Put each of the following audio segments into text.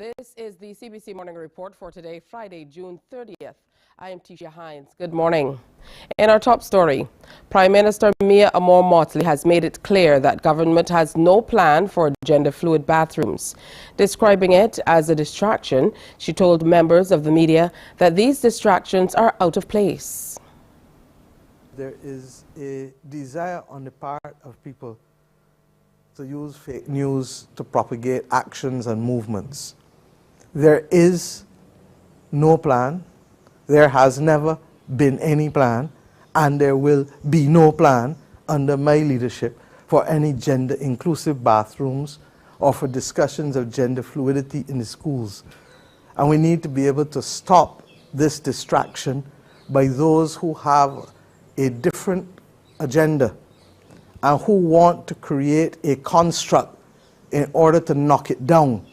This is the CBC Morning Report for today, Friday, June 30th. I am Tisha Hines. Good morning. In our top story, Prime Minister Mia Amor-Motley has made it clear that government has no plan for gender-fluid bathrooms. Describing it as a distraction, she told members of the media that these distractions are out of place. There is a desire on the part of people to use fake news to propagate actions and movements. There is no plan, there has never been any plan, and there will be no plan under my leadership for any gender-inclusive bathrooms or for discussions of gender fluidity in the schools. And we need to be able to stop this distraction by those who have a different agenda and who want to create a construct in order to knock it down.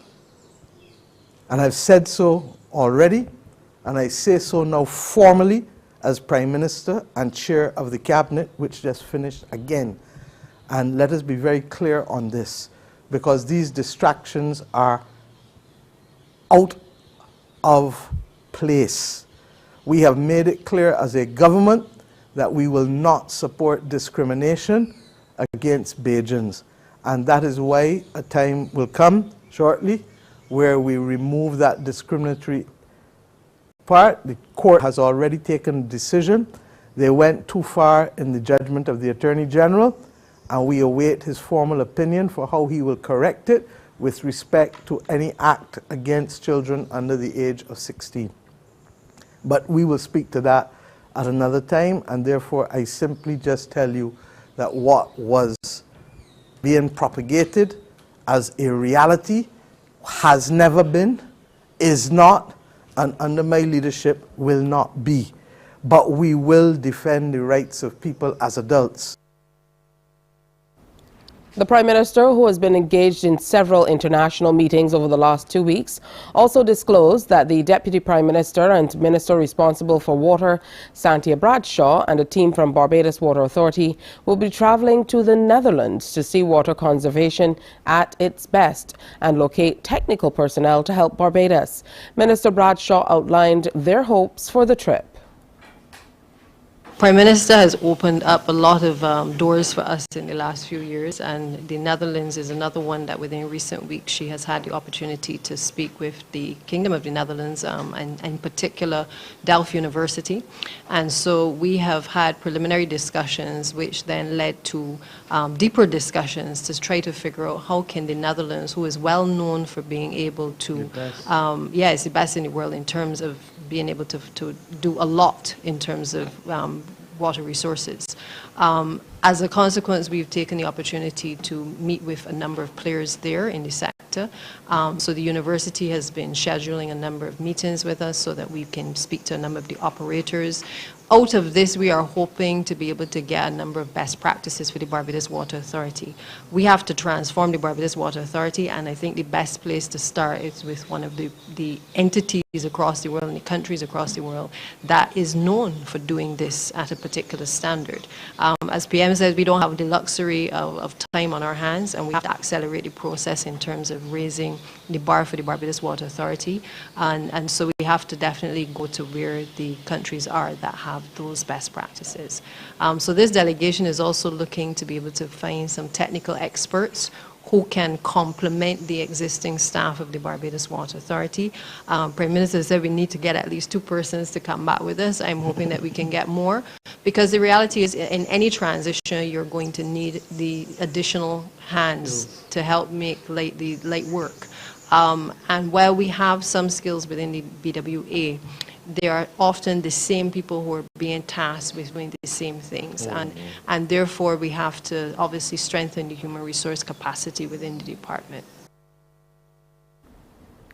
And I've said so already, and I say so now formally as Prime Minister and Chair of the Cabinet, which just finished again. And let us be very clear on this, because these distractions are out of place. We have made it clear as a government that we will not support discrimination against Bajans. And that is why a time will come shortly where we remove that discriminatory part. The court has already taken a decision. They went too far in the judgment of the Attorney General, and we await his formal opinion for how he will correct it with respect to any act against children under the age of 16. But we will speak to that at another time, and therefore I simply just tell you that what was being propagated as a reality has never been, is not, and under my leadership will not be. But we will defend the rights of people as adults. The Prime Minister, who has been engaged in several international meetings over the last 2 weeks, also disclosed that the Deputy Prime Minister and Minister responsible for water, Santia Bradshaw, and a team from Barbados Water Authority will be travelling to the Netherlands to see water conservation at its best and locate technical personnel to help Barbados. Minister Bradshaw outlined their hopes for the trip. Prime Minister has opened up a lot of doors for us in the last few years, and the Netherlands is another one that within recent weeks she has had the opportunity to speak with the Kingdom of the Netherlands, and in particular Delft University. And so we have had preliminary discussions which then led to deeper discussions to try to figure out how can the Netherlands, who is well known for being able to, it's the best in the world in terms of being able to do a lot in terms of water resources. As a consequence, we've taken the opportunity to meet with a number of players there in the sector. So the university has been scheduling a number of meetings with us so that we can speak to a number of the operators. Out of this, we are hoping to be able to get a number of best practices for the Barbados Water Authority. We have to transform the Barbados Water Authority, and I think the best place to start is with one of the entities across the world and the countries across the world that is known for doing this at a particular standard. As PM says, we don't have the luxury of time on our hands, and we have to accelerate the process in terms of raising the bar for the Barbados Water Authority, and so we have to definitely go to where the countries are that have those best practices. So this delegation is also looking to be able to find some technical experts who can complement the existing staff of the Barbados Water Authority. Prime Minister said we need to get at least 2 persons to come back with us. I'm hoping that we can get more, because the reality is in any transition you're going to need the additional hands to help make the light work. And while we have some skills within the BWA, they are often the same people who are being tasked with doing the same things. And therefore we have to obviously strengthen the human resource capacity within the department.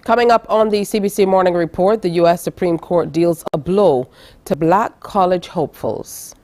Coming up on the CBC Morning Report, the U.S. Supreme Court deals a blow to black college hopefuls.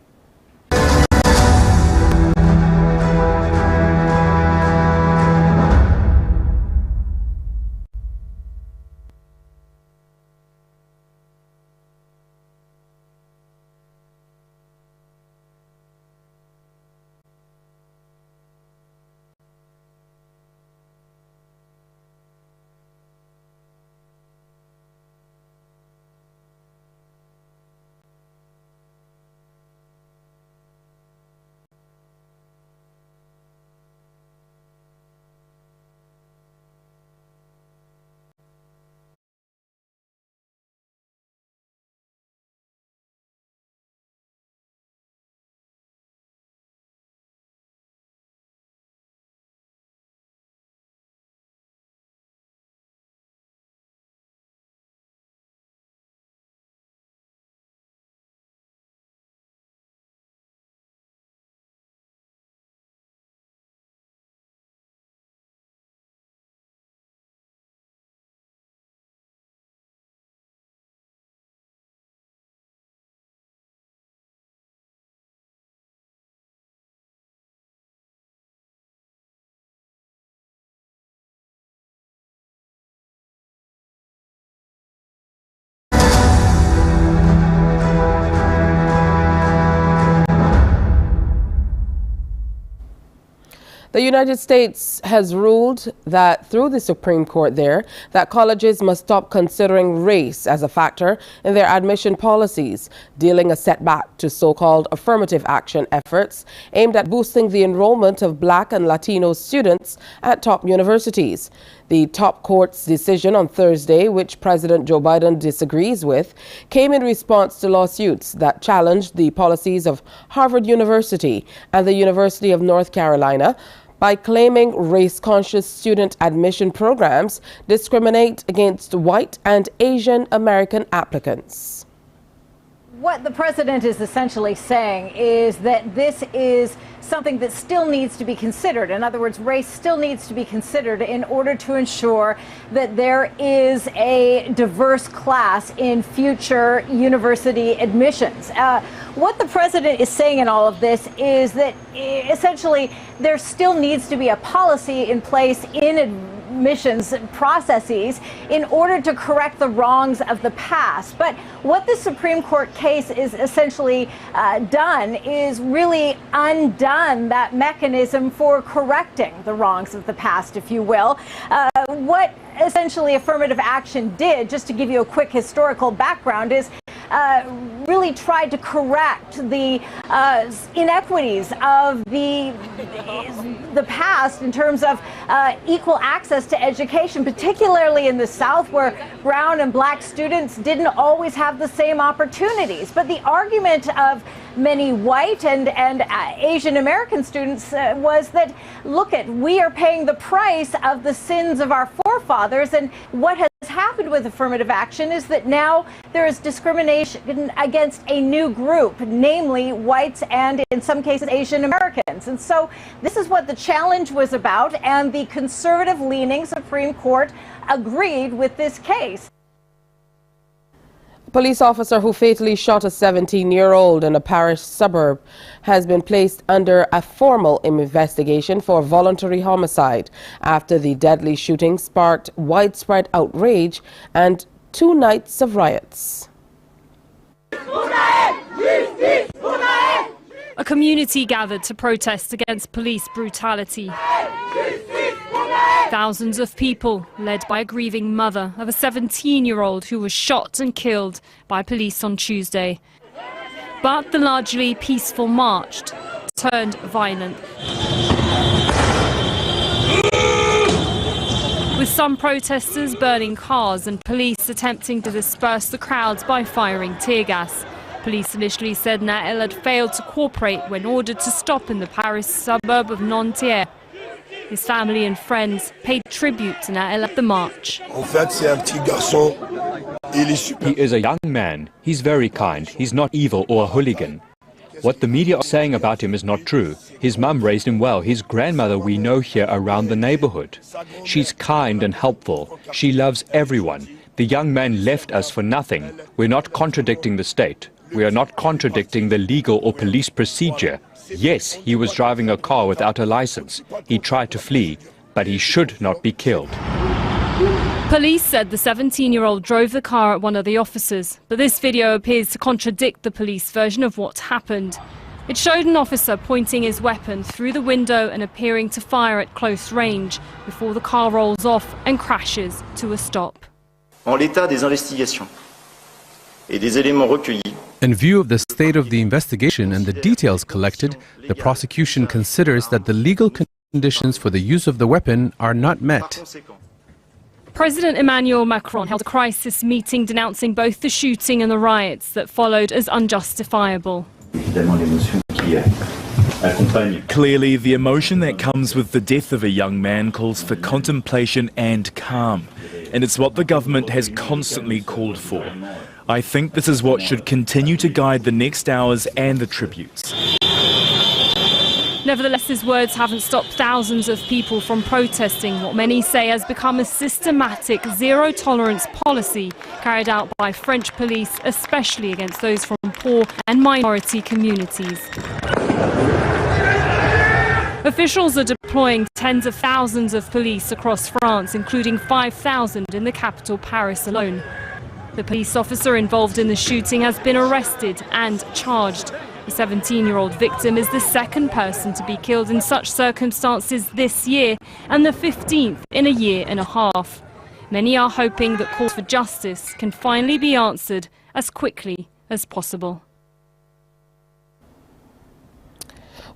The United States has ruled that through the Supreme Court there that colleges must stop considering race as a factor in their admission policies, dealing a setback to so-called affirmative action efforts aimed at boosting the enrollment of Black and Latino students at top universities. The top court's decision on Thursday, which President Joe Biden disagrees with, came in response to lawsuits that challenged the policies of Harvard University and the University of North Carolina by claiming race-conscious student admission programs discriminate against white and Asian American applicants. What the president is essentially saying is that this is something that still needs to be considered. In other words, race still needs to be considered in order to ensure that there is a diverse class in future university admissions. What the president is saying in all of this is that essentially there still needs to be a policy in place in admissions processes in order to correct the wrongs of the past. But what the Supreme Court case is essentially done is really undone that mechanism for correcting the wrongs of the past, if you will. What essentially affirmative action did, just to give you a quick historical background, is really tried to correct the inequities of the past in terms of equal access to education, particularly in the South, where brown and black students didn't always have the same opportunities. But the argument of many white and Asian American students was that, look, we are paying the price of the sins of our forefathers, and what has happened with affirmative action is that now there is discrimination against a new group, namely whites and in some cases Asian Americans. And so this is what the challenge was about, and the conservative-leaning Supreme Court agreed with this case. A police officer who fatally shot a 17-year-old in a parish suburb has been placed under a formal investigation for voluntary homicide after the deadly shooting sparked widespread outrage and 2 nights of riots. A community gathered to protest against police brutality. Thousands of people, led by a grieving mother of a 17-year-old who was shot and killed by police on Tuesday. But the largely peaceful march turned violent, with some protesters burning cars and police attempting to disperse the crowds by firing tear gas. Police initially said Nael had failed to cooperate when ordered to stop in the Paris suburb of Nanterre. His family and friends paid tribute to Nael at the march. He is a young man. He's very kind. He's not evil or a hooligan. What the media are saying about him is not true. His mum raised him well. His grandmother we know here around the neighborhood. She's kind and helpful. She loves everyone. The young man left us for nothing. We're not contradicting the state. We are not contradicting the legal or police procedure. Yes, he was driving a car without a license. He tried to flee, but he should not be killed. Police said the 17-year-old drove the car at one of the officers, but this video appears to contradict the police version of what happened. It showed an officer pointing his weapon through the window and appearing to fire at close range before the car rolls off and crashes to a stop. En l'état des investigations et des éléments recueillis, in view of the state of the investigation and the details collected, the prosecution considers that the legal conditions for the use of the weapon are not met. President Emmanuel Macron held a crisis meeting denouncing both the shooting and the riots that followed as unjustifiable. Clearly, the emotion that comes with the death of a young man calls for contemplation and calm, and it's what the government has constantly called for. I think this is what should continue to guide the next hours and the tributes. Nevertheless, his words haven't stopped thousands of people from protesting what many say has become a systematic zero-tolerance policy carried out by French police, especially against those from poor and minority communities. Officials are deploying tens of thousands of police across France, including 5,000 in the capital, Paris alone. The police officer involved in the shooting has been arrested and charged. The The 17-year-old victim is the second person to be killed in such circumstances this year and the 15th in a year and a half. Many are hoping that calls for justice can finally be answered as quickly as possible.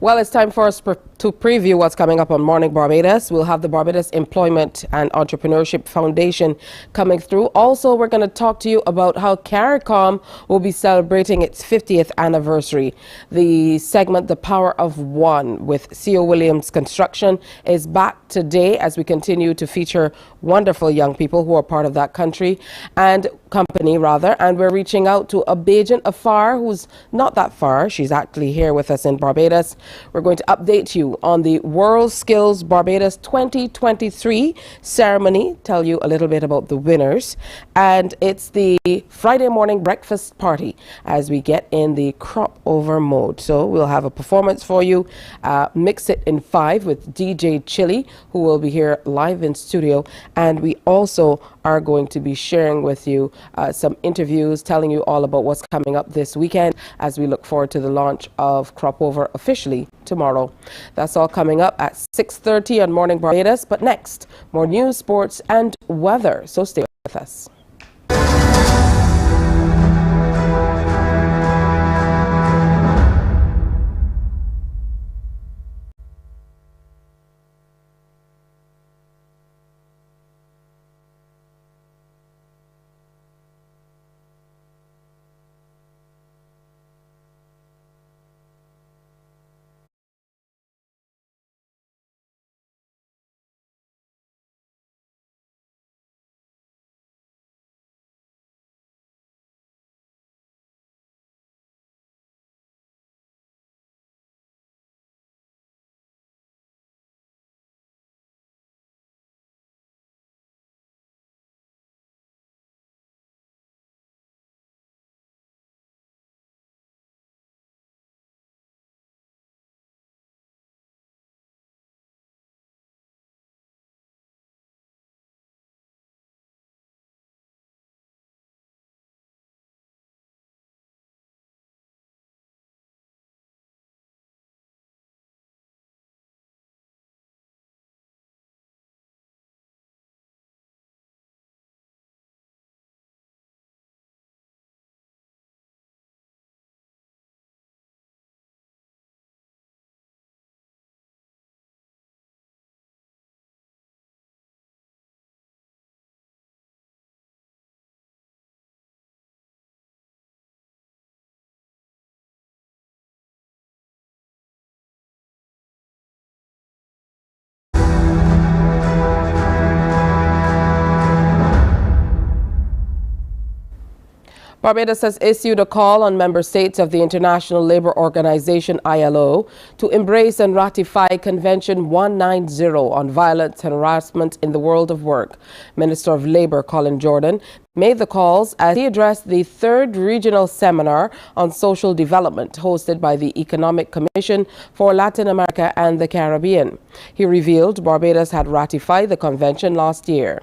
Well, it's time for us to preview what's coming up on Morning Barbados. We'll have the Barbados Employment and Entrepreneurship Foundation coming through. Also, we're going to talk to you about how CARICOM will be celebrating its 50th anniversary. The segment, The Power of One, with C.O. Williams Construction, is back today as we continue to feature wonderful young people who are part of that company, and we're reaching out to Abajan Afar, who's not that far. She's actually here with us in Barbados. We're going to update you on the World Skills Barbados 2023 ceremony, tell you a little bit about the winners, and it's the Friday morning breakfast party as we get in the crop over mode. So we'll have a performance for you, Mix It in 5 with DJ Chili, who will be here live in studio, and we also are going to be sharing with you some interviews, telling you all about what's coming up this weekend as we look forward to the launch of Crop Over officially tomorrow. That's all coming up at 6:30 on Morning Barbados. But next, more news, sports, and weather. So stay with us. Barbados has issued a call on member states of the International Labour Organization, ILO, to embrace and ratify Convention 190 on violence and harassment in the world of work. Minister of Labour Colin Jordan made the calls as he addressed the 3rd Regional Seminar on Social Development hosted by the Economic Commission for Latin America and the Caribbean. He revealed Barbados had ratified the convention last year.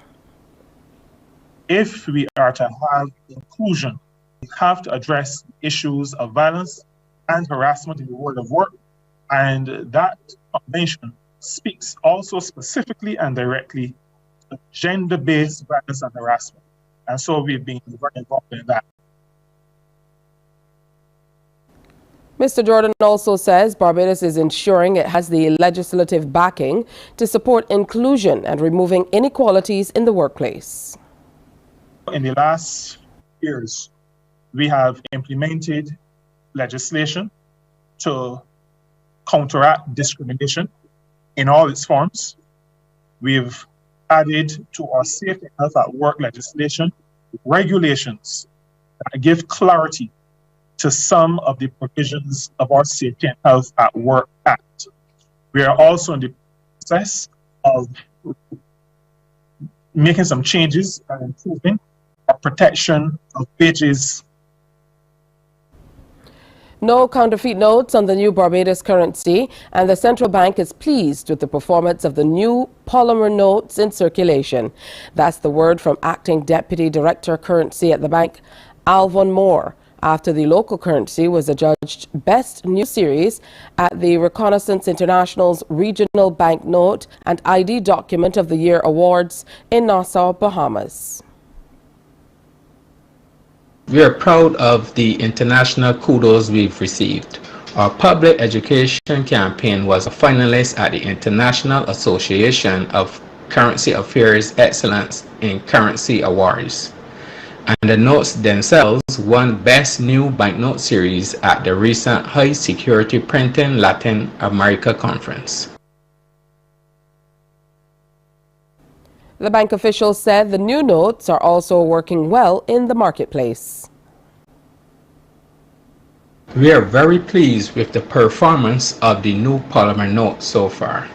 If we are to have inclusion, we have to address issues of violence and harassment in the world of work, and that convention speaks also specifically and directly to gender-based violence and harassment. And so we've been very involved in that. Mr. Jordan also says Barbados is ensuring it has the legislative backing to support inclusion and removing inequalities in the workplace. In the last years, we have implemented legislation to counteract discrimination in all its forms. We've added to our safety and health at work legislation regulations that give clarity to some of the provisions of our Safety and Health at Work Act. We are also in the process of making some changes and improving our protection of wages. No counterfeit notes on the new Barbados currency, and the central bank is pleased with the performance of the new polymer notes in circulation. That's the word from Acting Deputy Director Currency at the bank, Alvon Moore, after the local currency was adjudged Best New Series at the Reconnaissance International's Regional Banknote and ID Document of the Year Awards in Nassau, Bahamas. We are proud of the international kudos we've received. Our public education campaign was a finalist at the International Association of Currency Affairs Excellence in Currency Awards. And the notes themselves won Best New Banknote Series at the recent High Security Printing Latin America Conference. The bank officials said the new notes are also working well in the marketplace. We are very pleased with the performance of the new polymer notes so far.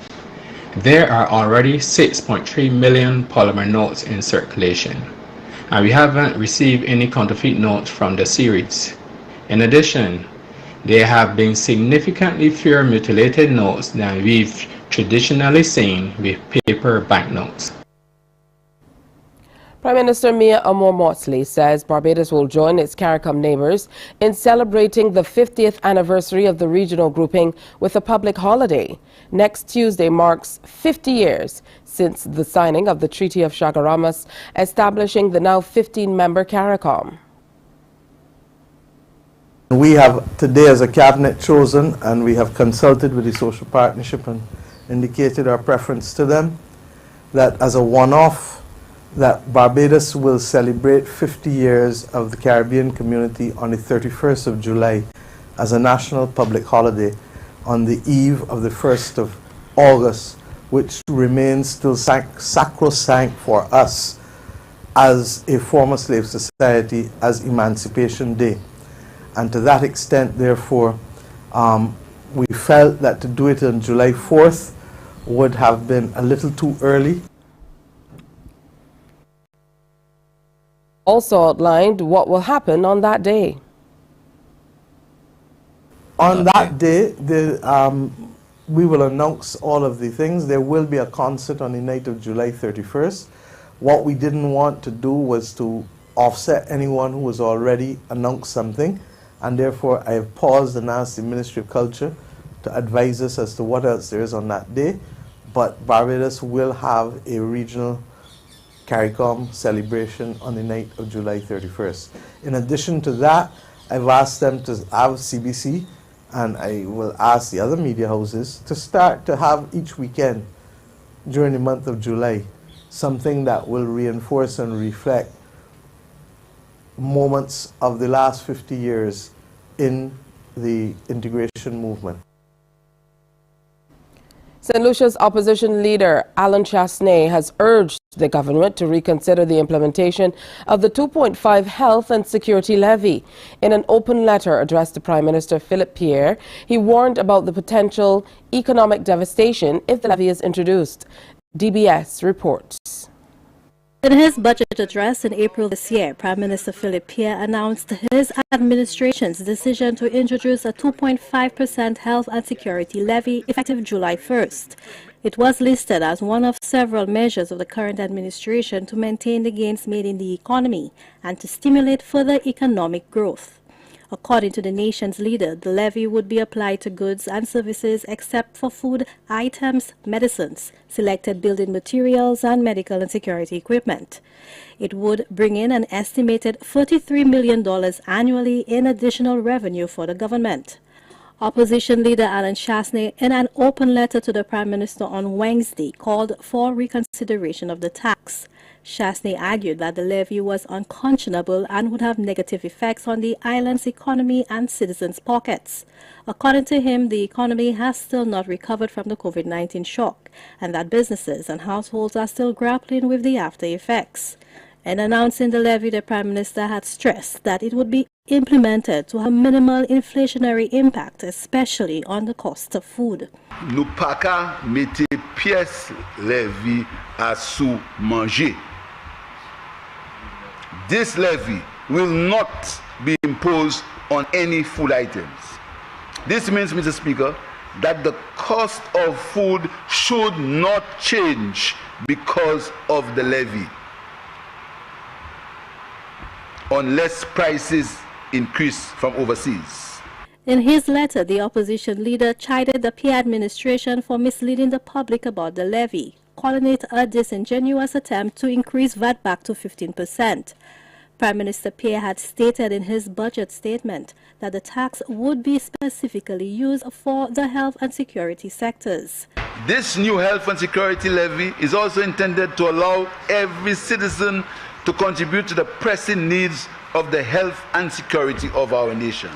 There are already 6.3 million polymer notes in circulation, and we haven't received any counterfeit notes from the series. In addition, there have been significantly fewer mutilated notes than we've traditionally seen with paper banknotes. Prime Minister Mia Amor-Maudsley says Barbados will join its CARICOM neighbours in celebrating the 50th anniversary of the regional grouping with a public holiday. Next Tuesday marks 50 years since the signing of the Treaty of Chaguaramas, establishing the now 15-member CARICOM. We have today as a cabinet chosen, and we have consulted with the social partnership and indicated our preference to them, that as a one-off, that Barbados will celebrate 50 years of the Caribbean community on the 31st of July as a national public holiday on the eve of the 1st of August, which remains still sacrosanct for us as a former slave society as Emancipation Day. And to that extent, therefore, we felt that to do it on July 4th would have been a little too early. Also outlined what will happen on that day. On that day, we will announce all of the things. There will be a concert on the night of July 31st. What we didn't want to do was to offset anyone who was already announced something, and therefore I have paused and asked the Ministry of Culture to advise us as to what else there is on that day. But Barbados will have a regional CARICOM celebration on the night of July 31st. In addition to that, I've asked them to have CBC, and I will ask the other media houses to start to have each weekend during the month of July something that will reinforce and reflect moments of the last 50 years in the integration movement. St. Lucia's opposition leader, Alan Chasney, has urged the government to reconsider the implementation of the 2.5 health and security levy. In an open letter addressed to Prime Minister Philip Pierre, he warned about the potential economic devastation if the levy is introduced. DBS reports. In his budget address in April this year, Prime Minister Philip Pierre announced his administration's decision to introduce a 2.5% health and security levy effective July 1st. It was listed as one of several measures of the current administration to maintain the gains made in the economy and to stimulate further economic growth. According to the nation's leader, the levy would be applied to goods and services except for food items, medicines, selected building materials, and medical and security equipment. It would bring in an estimated $43 million annually in additional revenue for the government. Opposition leader Alan Chasney, in an open letter to the Prime Minister on Wednesday, called for reconsideration of the tax. Chasney argued that the levy was unconscionable and would have negative effects on the island's economy and citizens' pockets. According to him, the economy has still not recovered from the COVID-19 shock, and that businesses and households are still grappling with the after effects. In announcing the levy, the Prime Minister had stressed that it would be implemented to have minimal inflationary impact, especially on the cost of food. Nous pas qu'à mettre pièce levy à sous manger. This levy will not be imposed on any food items. This means, Mr. Speaker, that the cost of food should not change because of the levy, unless prices increase from overseas. In his letter, the opposition leader chided the Pierre administration for misleading the public about the levy, calling it a disingenuous attempt to increase VAT back to 15%. Prime Minister Pierre had stated in his budget statement that the tax would be specifically used for the health and security sectors. This new health and security levy is also intended to allow every citizen to contribute to the pressing needs of the health and security of our nation.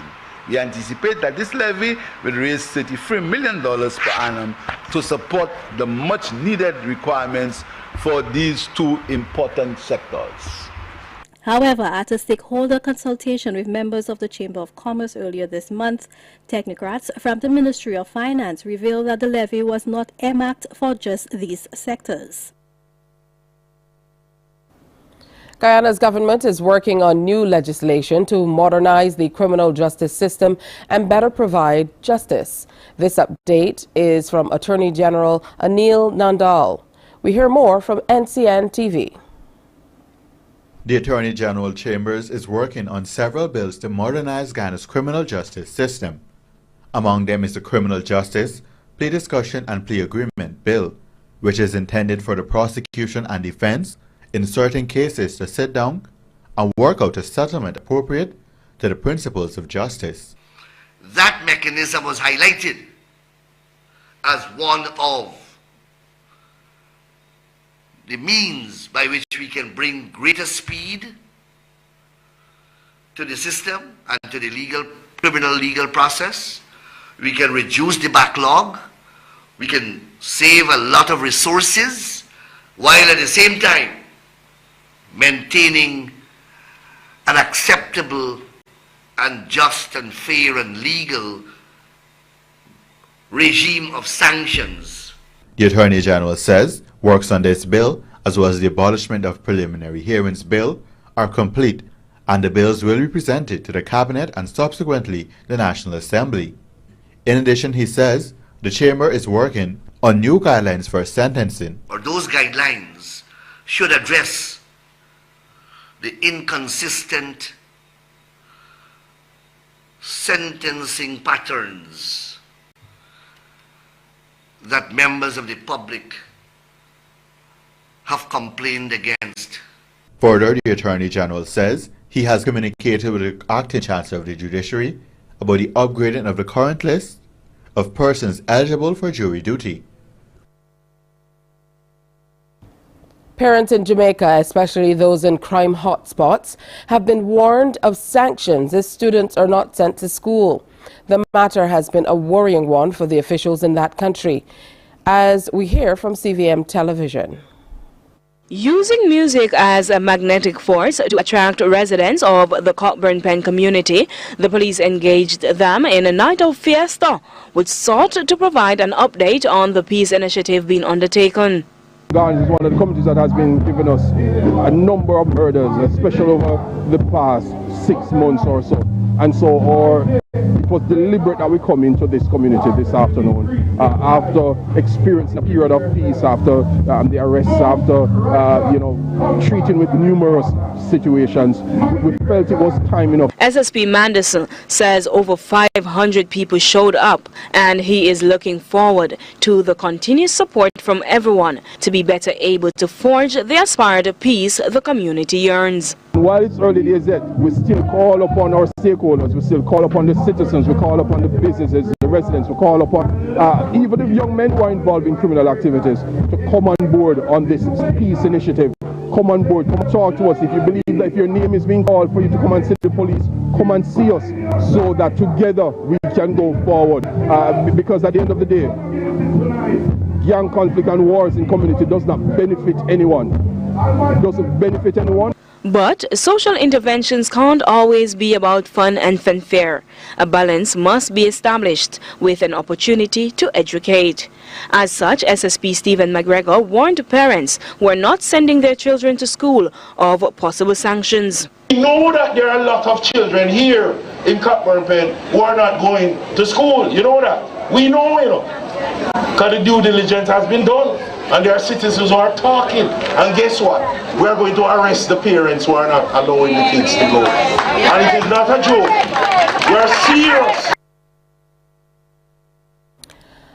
We anticipate that this levy will raise $33 million per annum to support the much needed requirements for these two important sectors. However, at a stakeholder consultation with members of the Chamber of Commerce earlier this month, technocrats from the Ministry of Finance revealed that the levy was not earmarked for just these sectors. Guyana's government is working on new legislation to modernize the criminal justice system and better provide justice. This update is from Attorney General Anil Nandal. We hear more from NCN TV. The Attorney General Chambers is working on several bills to modernize Guyana's criminal justice system. Among them is the Criminal Justice, Plea Discussion and Plea Agreement Bill, which is intended for the prosecution and defense in certain cases to sit down and work out a settlement appropriate to the principles of justice. That mechanism was highlighted as one of the means by which we can bring greater speed to the system and to the criminal legal process. We can reduce the backlog. We can save a lot of resources while at the same time maintaining an acceptable and just and fair and legal regime of sanctions. The Attorney General says works on this bill, as well as the abolishment of preliminary hearings bill, are complete, and the bills will be presented to the Cabinet and subsequently the National Assembly. In addition, he says the Chamber is working on new guidelines for sentencing. Or those guidelines should address the inconsistent sentencing patterns that members of the public have complained against. Further, the Attorney General says he has communicated with the Acting Chancellor of the Judiciary about the upgrading of the current list of persons eligible for jury duty. Parents in Jamaica, especially those in crime hotspots, have been warned of sanctions if students are not sent to school. The matter has been a worrying one for the officials in that country, as we hear from CVM Television. Using music as a magnetic force to attract residents of the Cockburn Pen community, the police engaged them in a night of fiesta, which sought to provide an update on the peace initiative being undertaken. Guyana is one of the communities that has been giving us a number of murders, especially over the past 6 months or so. And so it was deliberate that we come into this community this afternoon after experiencing a period of peace, after the arrests, after treating with numerous situations. We felt it was time enough. SSP Manderson says over 500 people showed up, and he is looking forward to the continued support from everyone to be better able to forge the aspired peace the community yearns. While it's early days yet, we still call upon our stakeholders, we still call upon the citizens, we call upon the businesses, the residents, we call upon even the young men who are involved in criminal activities to come on board on this peace initiative. Come on board, come talk to us. If you believe that if your name is being called for you to come and see the police, come and see us so that together we can go forward. Because at the end of the day, gang conflict and wars in community does not benefit anyone. It doesn't benefit anyone. But social interventions can't always be about fun and fanfare. A balance must be established with an opportunity to educate. As such, SSP Stephen McGregor warned parents who are not sending their children to school of possible sanctions. We know that there are a lot of children here in Cockburn Pen who are not going to school. You know that. We know, because the due diligence has been done. and there are citizens who are talking. And guess what? We are going to arrest the parents who are not allowing the kids to go. And it is not a joke. We are serious.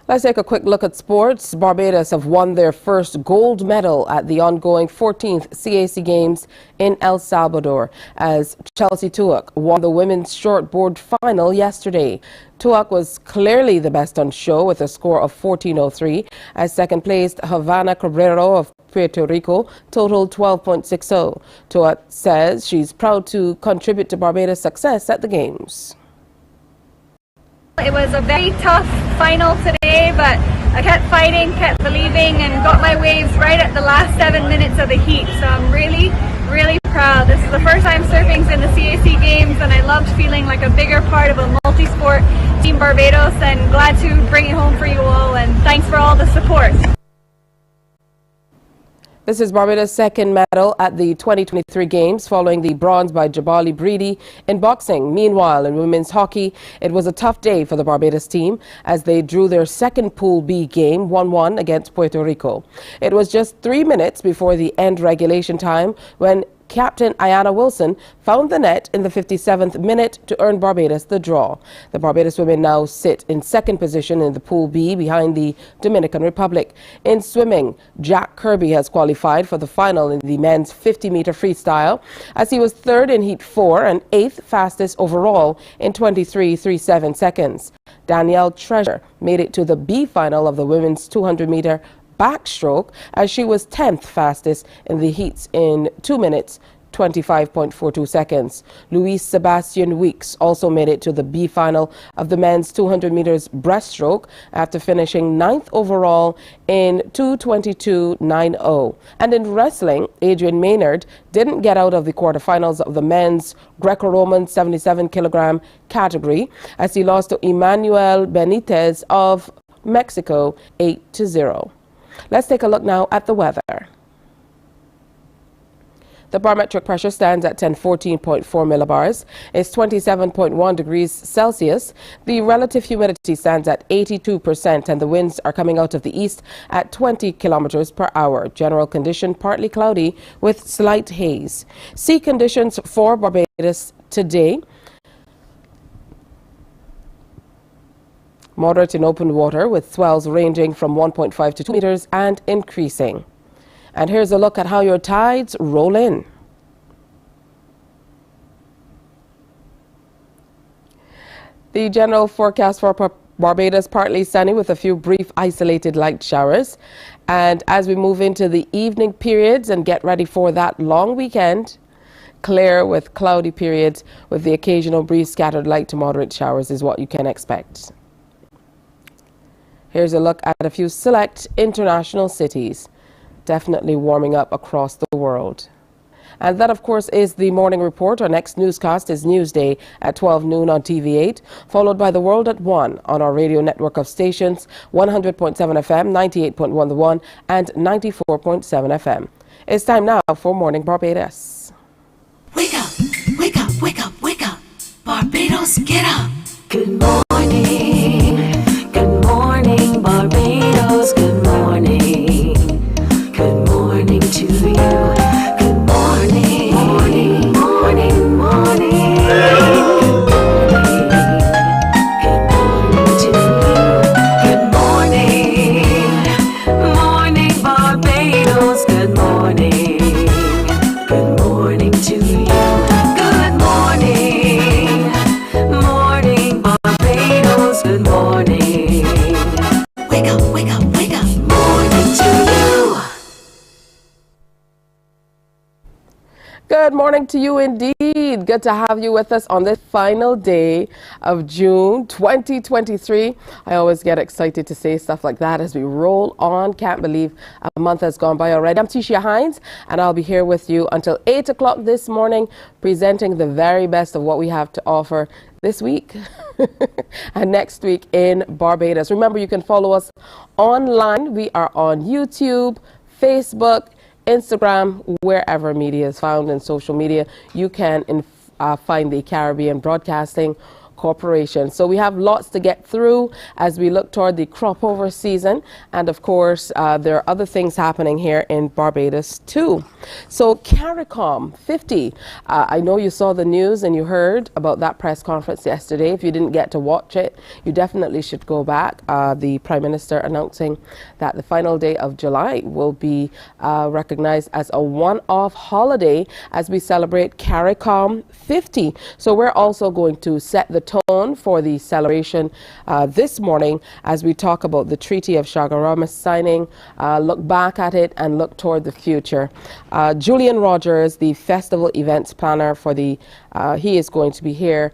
Let's take a quick look at sports. Barbados have won their first gold medal at the ongoing 14th CAC Games in El Salvador as Chelsea Tuak won the women's shortboard final yesterday. Tuak was clearly the best on show with a score of 14.03 as second-placed Havana Cabrero of Puerto Rico totaled 12.60. Tuak says she's proud to contribute to Barbados' success at the Games. It was a very tough final today, but I kept fighting, kept believing, and got my waves right at the last 7 minutes of the heat. So I'm really, really proud. This is the first time surfing's in the CAC Games, and I loved feeling like a bigger part of a multi-sport Team Barbados, and glad to bring it home for you all, and thanks for all the support. This is Barbados' second medal at the 2023 Games, following the bronze by Jabali Breedy in boxing. Meanwhile, in women's hockey, it was a tough day for the Barbados team as they drew their second Pool B game 1-1 against Puerto Rico. It was just 3 minutes before the end regulation time when Captain Ayana Wilson found the net in the 57th minute to earn Barbados the draw. The Barbados women now sit in second position in the Pool B behind the Dominican Republic. In swimming, Jack Kirby has qualified for the final in the men's 50-meter freestyle as he was third in Heat 4 and eighth fastest overall in 23.37 seconds. Danielle Treasure made it to the B final of the women's 200-meter backstroke as she was 10th fastest in the heats in 2 minutes 25.42 seconds. Luis Sebastian Weeks also made it to the B final of the men's 200 meters breaststroke after finishing 9th overall in 2:22.90. And in wrestling, Adrian Maynard didn't get out of the quarterfinals of the men's Greco-Roman 77 kilogram category as he lost to Emmanuel Benitez of Mexico 8-0. Let's take a look now at the weather. The barometric pressure stands at 1014.4 millibars. It's 27.1 degrees Celsius. The relative humidity stands at 82% and the winds are coming out of the east at 20 kilometers per hour. General condition partly cloudy with slight haze. Sea conditions for Barbados today: moderate in open water with swells ranging from 1.5 to 2 meters and increasing. And here's a look at how your tides roll in. The general forecast for Barbados: partly sunny with a few brief isolated light showers. And as we move into the evening periods and get ready for that long weekend, clear with cloudy periods with the occasional breeze, scattered light to moderate showers is what you can expect. Here's a look at a few select international cities. Definitely warming up across the world. And that, of course, is the morning report. Our next newscast is Newsday at 12 noon on TV8, followed by The World at 1 on our radio network of stations, 100.7 FM, 98.1 The One, and 94.7 FM. It's time now for Morning Barbados. Wake up, wake up, wake up, wake up. Barbados, get up. Good morning. Good morning, Barbados. Good morning. Good morning to you. Good morning, morning, morning, morning. Good morning to you. Good morning, morning, Barbados. Good morning. Good morning to you. Good morning, morning, Barbados. Good morning. Wake up, wake up, wake up. Morning to you. Good morning to you indeed. Good to have you with us on this final day of June 2023. I always get excited to say stuff like that as we roll on. Can't believe a month has gone by already. I'm Tisha Hines and I'll be here with you until 8 o'clock this morning, presenting the very best of what we have to offer this week and next week in Barbados. Remember, you can follow us online. We are on YouTube, Facebook, Instagram, wherever media is found in social media. You can find the Caribbean Broadcasting Corporation. So we have lots to get through as we look toward the crop over season, and of course there are other things happening here in Barbados too. So CARICOM 50, I know you saw the news and you heard about that press conference yesterday. If you didn't get to watch it, you definitely should go back. The Prime Minister announcing that the final day of July will be recognized as a one-off holiday as we celebrate CARICOM 50. So we're also going to set the tone for the celebration this morning as we talk about the Treaty of Chaguaramas signing, look back at it and look toward the future. Julian Rogers, the festival events planner for the, he is going to be here.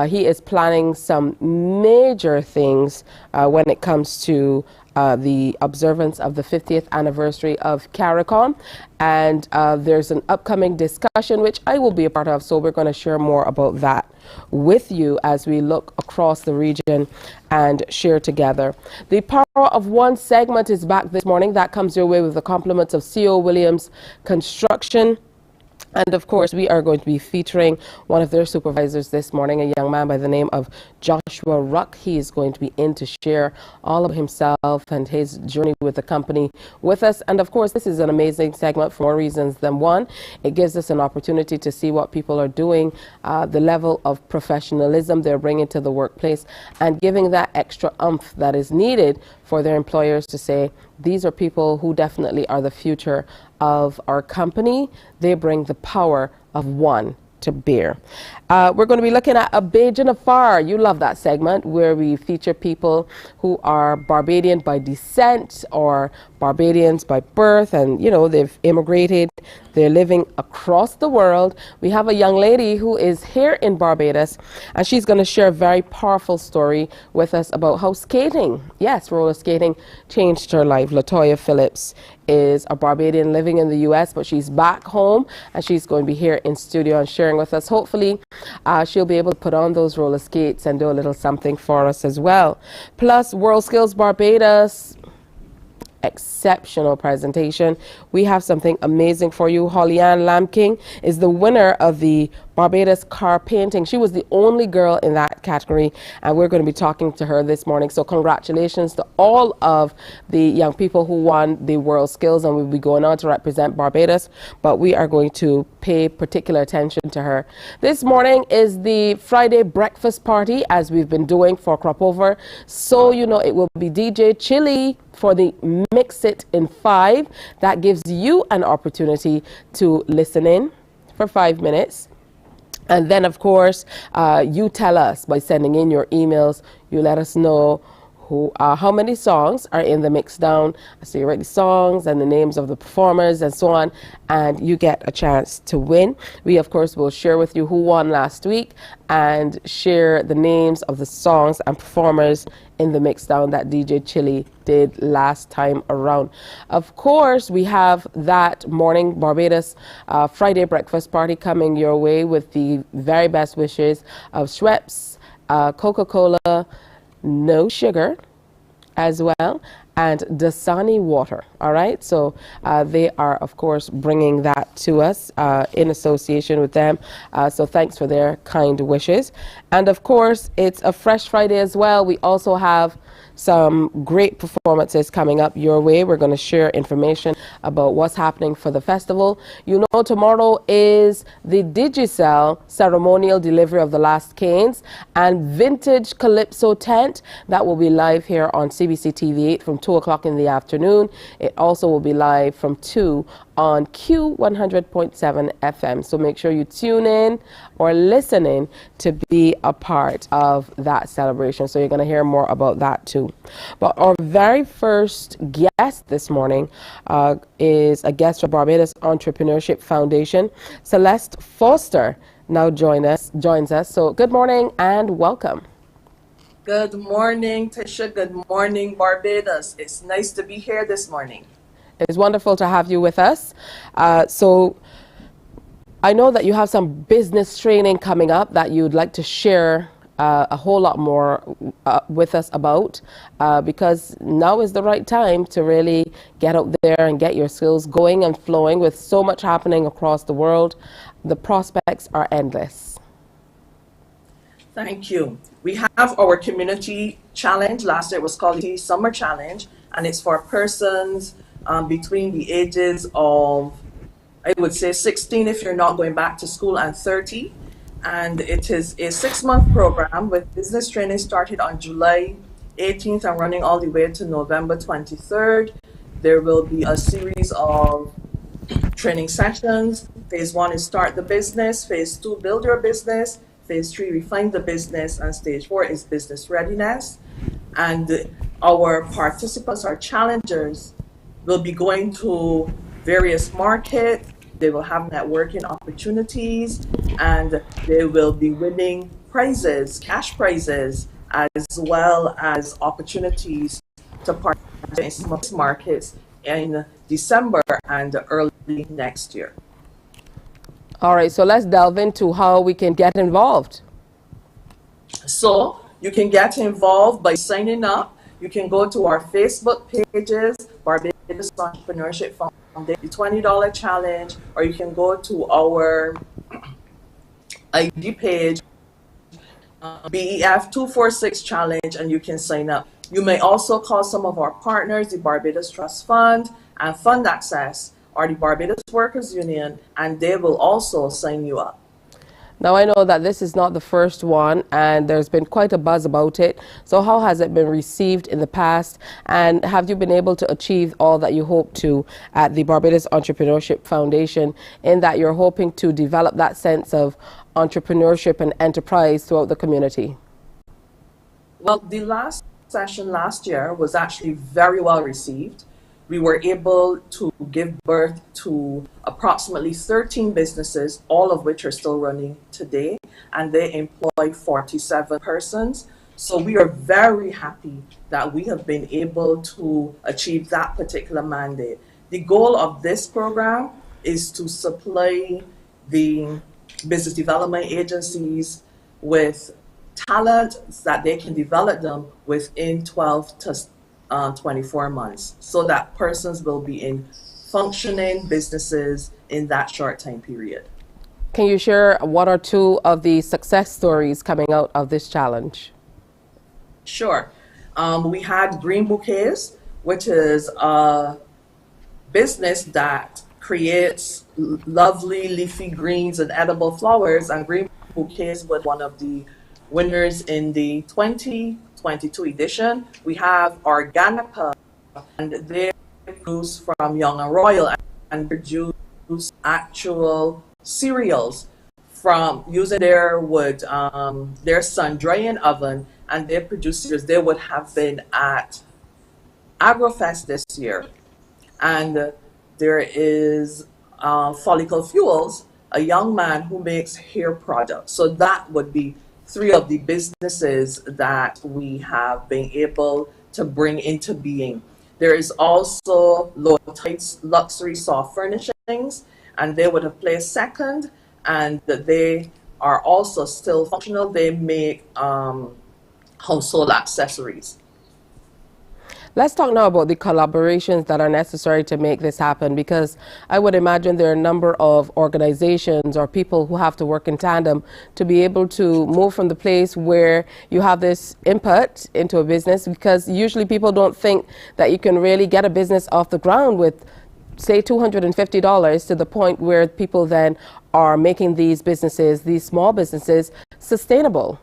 He is planning some major things when it comes to the observance of the 50th anniversary of CARICOM, and there's an upcoming discussion which I will be a part of, so we're going to share more about that with you as we look across the region and share together. The Power of One segment is back this morning. That comes your way with the compliments of C.O. Williams Construction. And of course, we are going to be featuring one of their supervisors this morning, a young man by the name of Joshua Ruck. He is going to be in to share all of himself and his journey with the company with us. And of course, this is an amazing segment for more reasons than one. It gives us an opportunity to see what people are doing, the level of professionalism they're bringing to the workplace, and giving that extra oomph that is needed for their employers to say, these are people who definitely are the future of our company. They bring the power of one to bear. We're going to be looking at A Bajan Afar. You love that segment where we feature people who are Barbadian by descent or Barbadians by birth, and you know, they've immigrated, they're living across the world. We have a young lady who is here in Barbados, and she's going to share a very powerful story with us about how skating, yes, roller skating, changed her life. Latoya Phillips is a Barbadian living in the US, but she's back home and she's going to be here in studio and sharing with us. Hopefully she'll be able to put on those roller skates and do a little something for us as well. Plus, World Skills Barbados, exceptional presentation. We have something amazing for you. Holly-Ann Lamking is the winner of the Barbados car painting. She was the only girl in that category, and we're going to be talking to her this morning. So congratulations to all of the young people who won the World Skills, and we'll be going on to represent Barbados, but we are going to pay particular attention to her. This morning is the Friday breakfast party, as we've been doing for Crop Over. So you know, it will be DJ Chili for the Mix It in 5. That gives you an opportunity to listen in for 5 minutes. And then, of course, you tell us by sending in your emails. You let us know how many songs are in the mix down. So you write the songs and the names of the performers and so on, and you get a chance to win. We, of course, will share with you who won last week and share the names of the songs and performers in the mix down that DJ Chili did last time around. Of course, we have that Morning Barbados Friday breakfast party coming your way with the very best wishes of Schweppes, Coca-Cola, no sugar as well, and Dasani water. All right, so they are, of course, bringing that to us in association with them. So thanks for their kind wishes. And of course, it's a Fresh Friday as well. We also have some great performances coming up your way. We're going to share information about what's happening for the festival. You know, tomorrow is the Digicel ceremonial delivery of the last canes and vintage Calypso tent. That will be live here on CBC TV 8 from 2 o'clock in the afternoon. It also will be live from 2 on Q100.7 FM. So make sure you tune in or listen in to be a part of that celebration. So you're going to hear more about that too. But our very first guest this morning is a guest from Barbados Entrepreneurship Foundation. Celeste Foster now joins us. So good morning and welcome. Good morning, Tisha. Good morning, Barbados. It's nice to be here this morning. It's wonderful to have you with us. So I know that you have some business training coming up that you'd like to share a whole lot more with us about, because now is the right time to really get out there and get your skills going and flowing. With so much happening across the world, the prospects are endless. Thank you. We have our community challenge. Last year it was called the Summer Challenge, and it's for persons between the ages of, I would say, 16 if you're not going back to school, and 30. And it is a 6-month program with business training started on July 18th and running all the way to November 23rd. There will be a series of training sessions. Phase 1 is start the business. Phase 2, build your business. Phase 3, refine the business. And stage 4 is business readiness. And our participants, our challengers, will be going to various markets. They will have networking opportunities, and they will be winning prizes, cash prizes, as well as opportunities to participate in some markets in December and early next year. All right, so let's delve into how we can get involved. So you can get involved by signing up. You can go to our Facebook pages, Barbados Entrepreneurship Foundation, the $20 challenge, or you can go to our ID page, BEF 246 challenge, and you can sign up. You may also call some of our partners, the Barbados Trust Fund and Fund Access, or the Barbados Workers Union, and they will also sign you up. Now, I know that this is not the first one, and there's been quite a buzz about it. So how has it been received in the past, and have you been able to achieve all that you hope to at the Barbados Entrepreneurship Foundation, in that you're hoping to develop that sense of entrepreneurship and enterprise throughout the community? Well, the last session last year was actually very well received. We were able to give birth to approximately 13 businesses, all of which are still running today, and they employ 47 persons. So we are very happy that we have been able to achieve that particular mandate. The goal of this program is to supply the business development agencies with talent that they can develop them within 12 to 24 months, so that persons will be in functioning businesses in that short time period. Can you share one or two of the success stories coming out of this challenge? Sure. We had Green Bouquets, which is a business that creates lovely leafy greens and edible flowers, and Green Bouquets was one of the winners in the 2022 edition. We have Organica, and they produce from Young and Royal and produce actual cereals from using their wood, their sun drying oven, and they produce cereals. They would have been at AgroFest this year. And there is Follicle Fuels, a young man who makes hair products. So that would be 3 of the businesses that we have been able to bring into being. There is also Low Tides Luxury Soft Furnishings, and they would have placed second, and they are also still functional. They make household accessories. Let's talk now about the collaborations that are necessary to make this happen, because I would imagine there are a number of organizations or people who have to work in tandem to be able to move from the place where you have this input into a business, because usually people don't think that you can really get a business off the ground with, say, $250 to the point where people then are making these businesses, these small businesses, sustainable.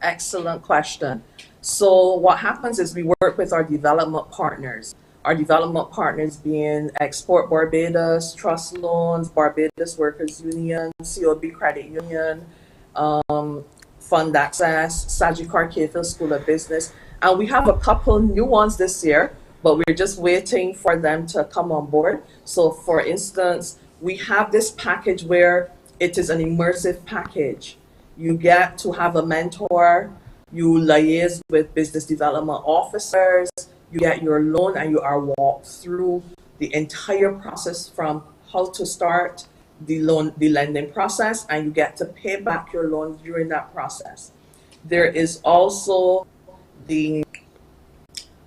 Excellent question. So what happens is we work with our development partners. Our development partners being Export Barbados, Trust Loans, Barbados Workers Union, COB Credit Union, Fund Access, Sagicor Cahill School of Business. And we have a couple new ones this year, but we're just waiting for them to come on board. So for instance, we have this package where it is an immersive package. You get to have a mentor, you liaise with business development officers, you get your loan, and you are walked through the entire process from how to start the lending process, and you get to pay back your loan during that process. There is also the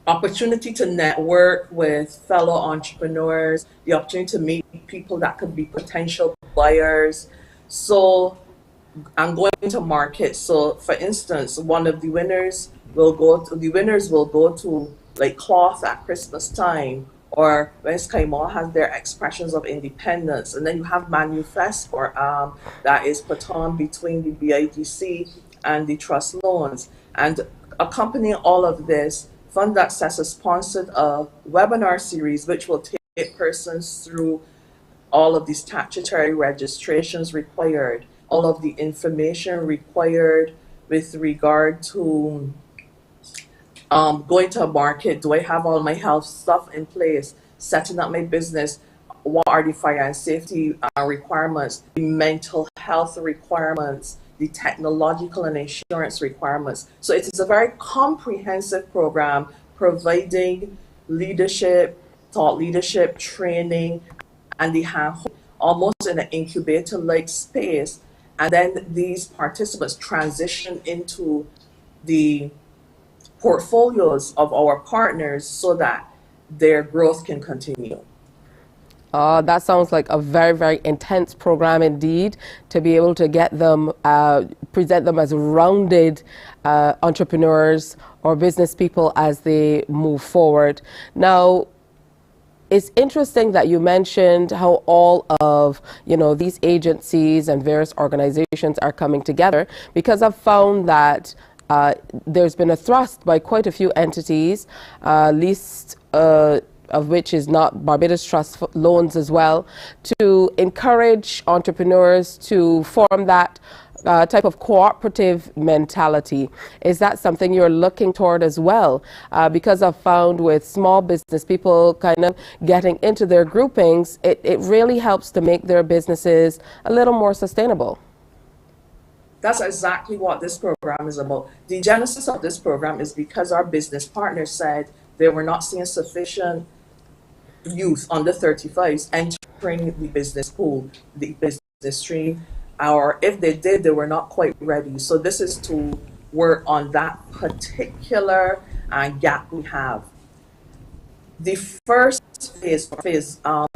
opportunity to network with fellow entrepreneurs, the opportunity to meet people that could be potential buyers. So and going to market. So for instance, one of the winners will go to like cloth at Christmas time, or when Skyma has their expressions of independence, and then you have Manifest or that is put on between the BIDC and the trust loans. And accompanying all of this, Fund Access has sponsored a webinar series which will take persons through all of the statutory registrations required, all of the information required with regard to going to a market. Do I have all my health stuff in place? Setting up my business. What are the fire and safety requirements? The mental health requirements, the technological and insurance requirements. So it is a very comprehensive program providing leadership, thought leadership, training, and the hand almost in an incubator-like space. And then these participants transition into the portfolios of our partners so that their growth can continue. That sounds like a very, very intense program indeed, to be able to get them, present them as rounded entrepreneurs or business people as they move forward. Now, it's interesting that you mentioned how all of, these agencies and various organizations are coming together, because I've found that there's been a thrust by quite a few entities, least of which is not Barbados Trust Loans as well, to encourage entrepreneurs to form that type of cooperative mentality. Is that something you're looking toward as well? Because I've found with small business people kind of getting into their groupings, it really helps to make their businesses a little more sustainable. That's exactly what this program is about. The genesis of this program is because our business partners said they were not seeing sufficient youth under 35s entering the business pool, the business stream, or if they did, they were not quite ready. So this is to work on that particular gap we have. The first phase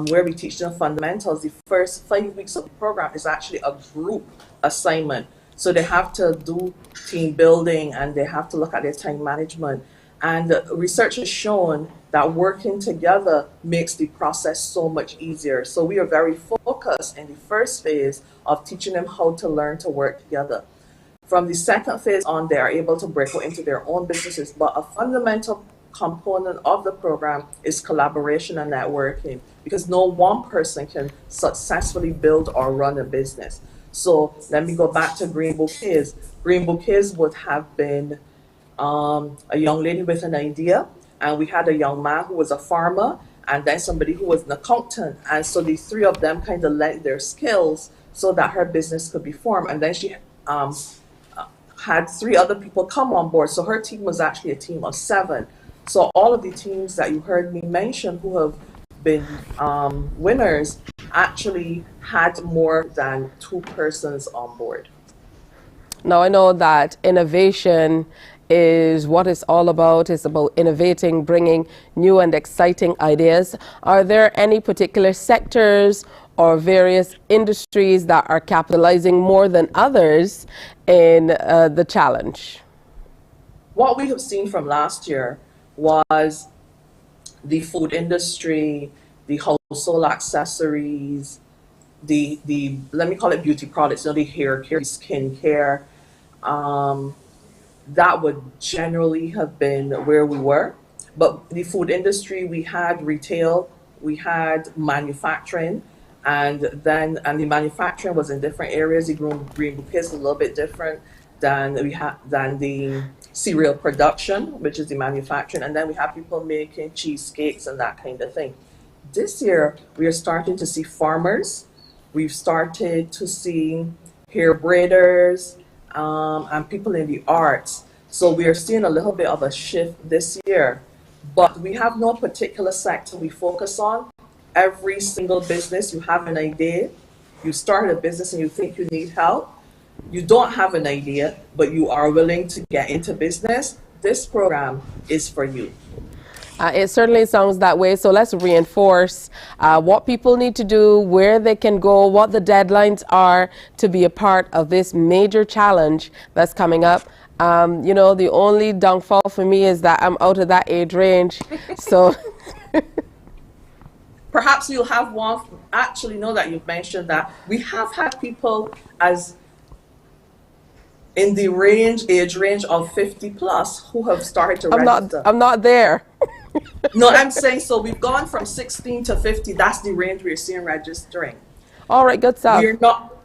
where we teach them fundamentals, the first 5 weeks of the program is actually a group assignment. So they have to do team building and they have to look at their time management. And research has shown that working together makes the process so much easier. So we are very focused in the first phase of teaching them how to learn to work together. From the second phase on, they are able to break out into their own businesses. But a fundamental component of the program is collaboration and networking, because no one person can successfully build or run a business. So let me go back to Green Bouquets. Green Bouquets would have been a young lady with an idea, and we had a young man who was a farmer, and then somebody who was an accountant. And so the three of them kind of lent their skills so that her business could be formed. And then she had three other people come on board. So her team was actually a team of 7. So all of the teams that you heard me mention who have been winners actually had more than 2 persons on board. Now, I know that innovation is what it's all about. It's about innovating, bringing new and exciting ideas. Are there any particular sectors or various industries that are capitalizing more than others in the challenge? What we have seen from last year was the food industry, the household accessories, the let me call it beauty products, the hair care, skin care. That would generally have been where we were. But the food industry, we had retail, we had manufacturing, and the manufacturing was in different areas. The Green Bouquet is a little bit different than the cereal production, which is the manufacturing, and then we have people making cheesecakes and that kind of thing. This year, we are starting to see farmers. We've started to see hair braiders, and people in the arts. So we are seeing a little bit of a shift this year, but we have no particular sector we focus on. Every single business, you have an idea, you start a business and you think you need help. You don't have an idea, but you are willing to get into business. This program is for you. It certainly sounds that way. So let's reinforce what people need to do, where they can go, what the deadlines are to be a part of this major challenge that's coming up. You know, the only downfall for me is that I'm out of that age range. So perhaps you'll have one. Actually, know that you've mentioned that we have had people as in the age range of 50 plus who have started to register. I'm not there. No, I'm saying so. We've gone from 16 to 50. That's the range we're seeing registering. All right, good stuff. We're not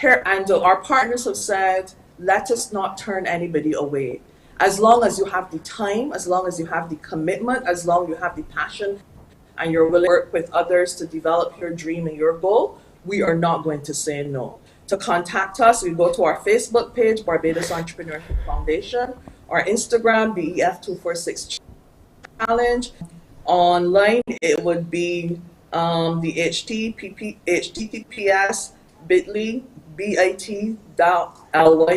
here, and our partners have said, let us not turn anybody away. As long as you have the time, as long as you have the commitment, as long as you have the passion, and you're willing to work with others to develop your dream and your goal, we are not going to say no. To contact us, we go to our Facebook page, Barbados Entrepreneurship Foundation, our Instagram, BEF246 Challenge. Online, it would be the https bit.ly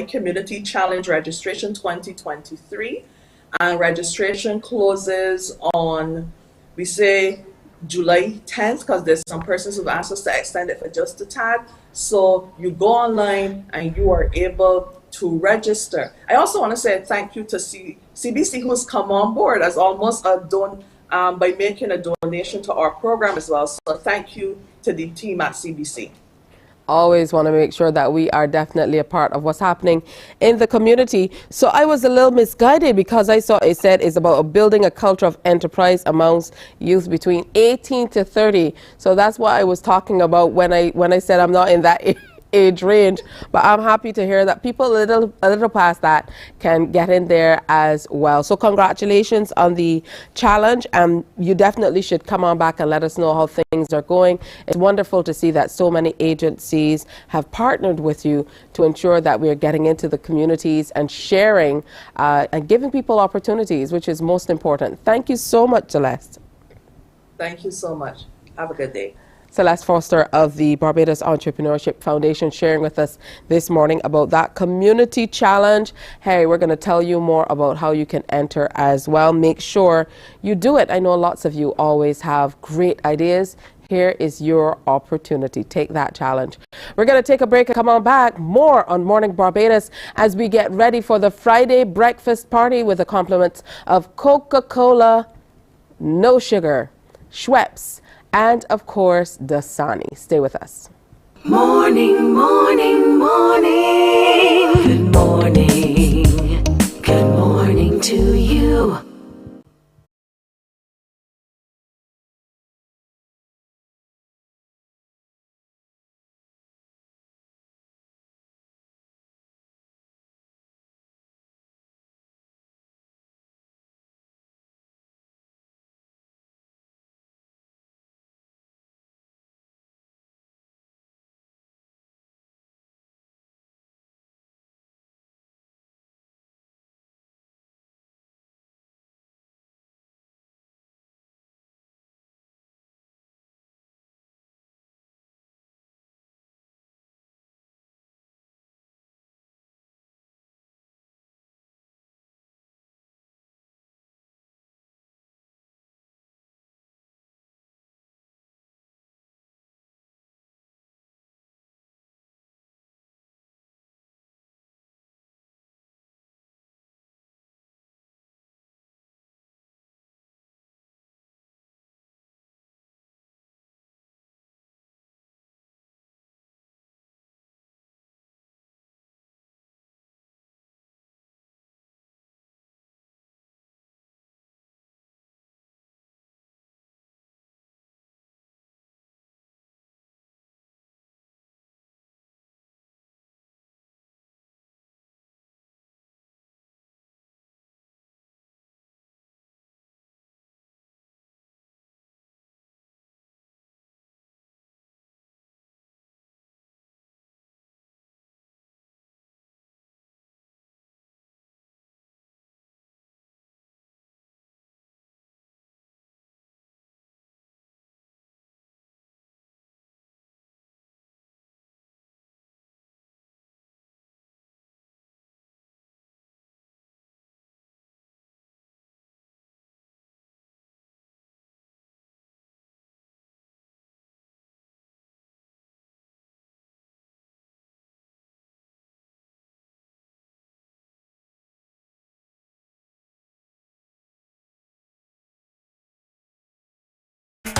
Community Challenge Registration 2023. And registration closes on, we say, July 10th, because there's some persons who've asked us to extend it for just a tad. So you go online and you are able to register. I also want to say thank you to CBC, who's come on board as almost a by making a donation to our program as well. So thank you to the team at CBC. Always want to make sure that we are definitely a part of what's happening in the community. So I was a little misguided because I saw it said it's about building a culture of enterprise amongst youth between 18 to 30. So that's what I was talking about when I said I'm not in that age range, but I'm happy to hear that people a little past that can get in there as well. So congratulations on the challenge, and you definitely should come on back and let us know how things are going. It's wonderful to see that so many agencies have partnered with you to ensure that we're getting into the communities and sharing and giving people opportunities, which is most important. Thank you so much, Celeste. Thank you so much. Have a good day. Celeste Foster of the Barbados Entrepreneurship Foundation sharing with us this morning about that community challenge. Hey, we're going to tell you more about how you can enter as well. Make sure you do it. I know lots of you always have great ideas. Here is your opportunity. Take that challenge. We're going to take a break and come on back. More on Morning Barbados as we get ready for the Friday breakfast party with the compliments of Coca-Cola, No Sugar, Schweppes, and of course, Dasani. Stay with us. Morning, morning, morning. Good morning. Good morning to you.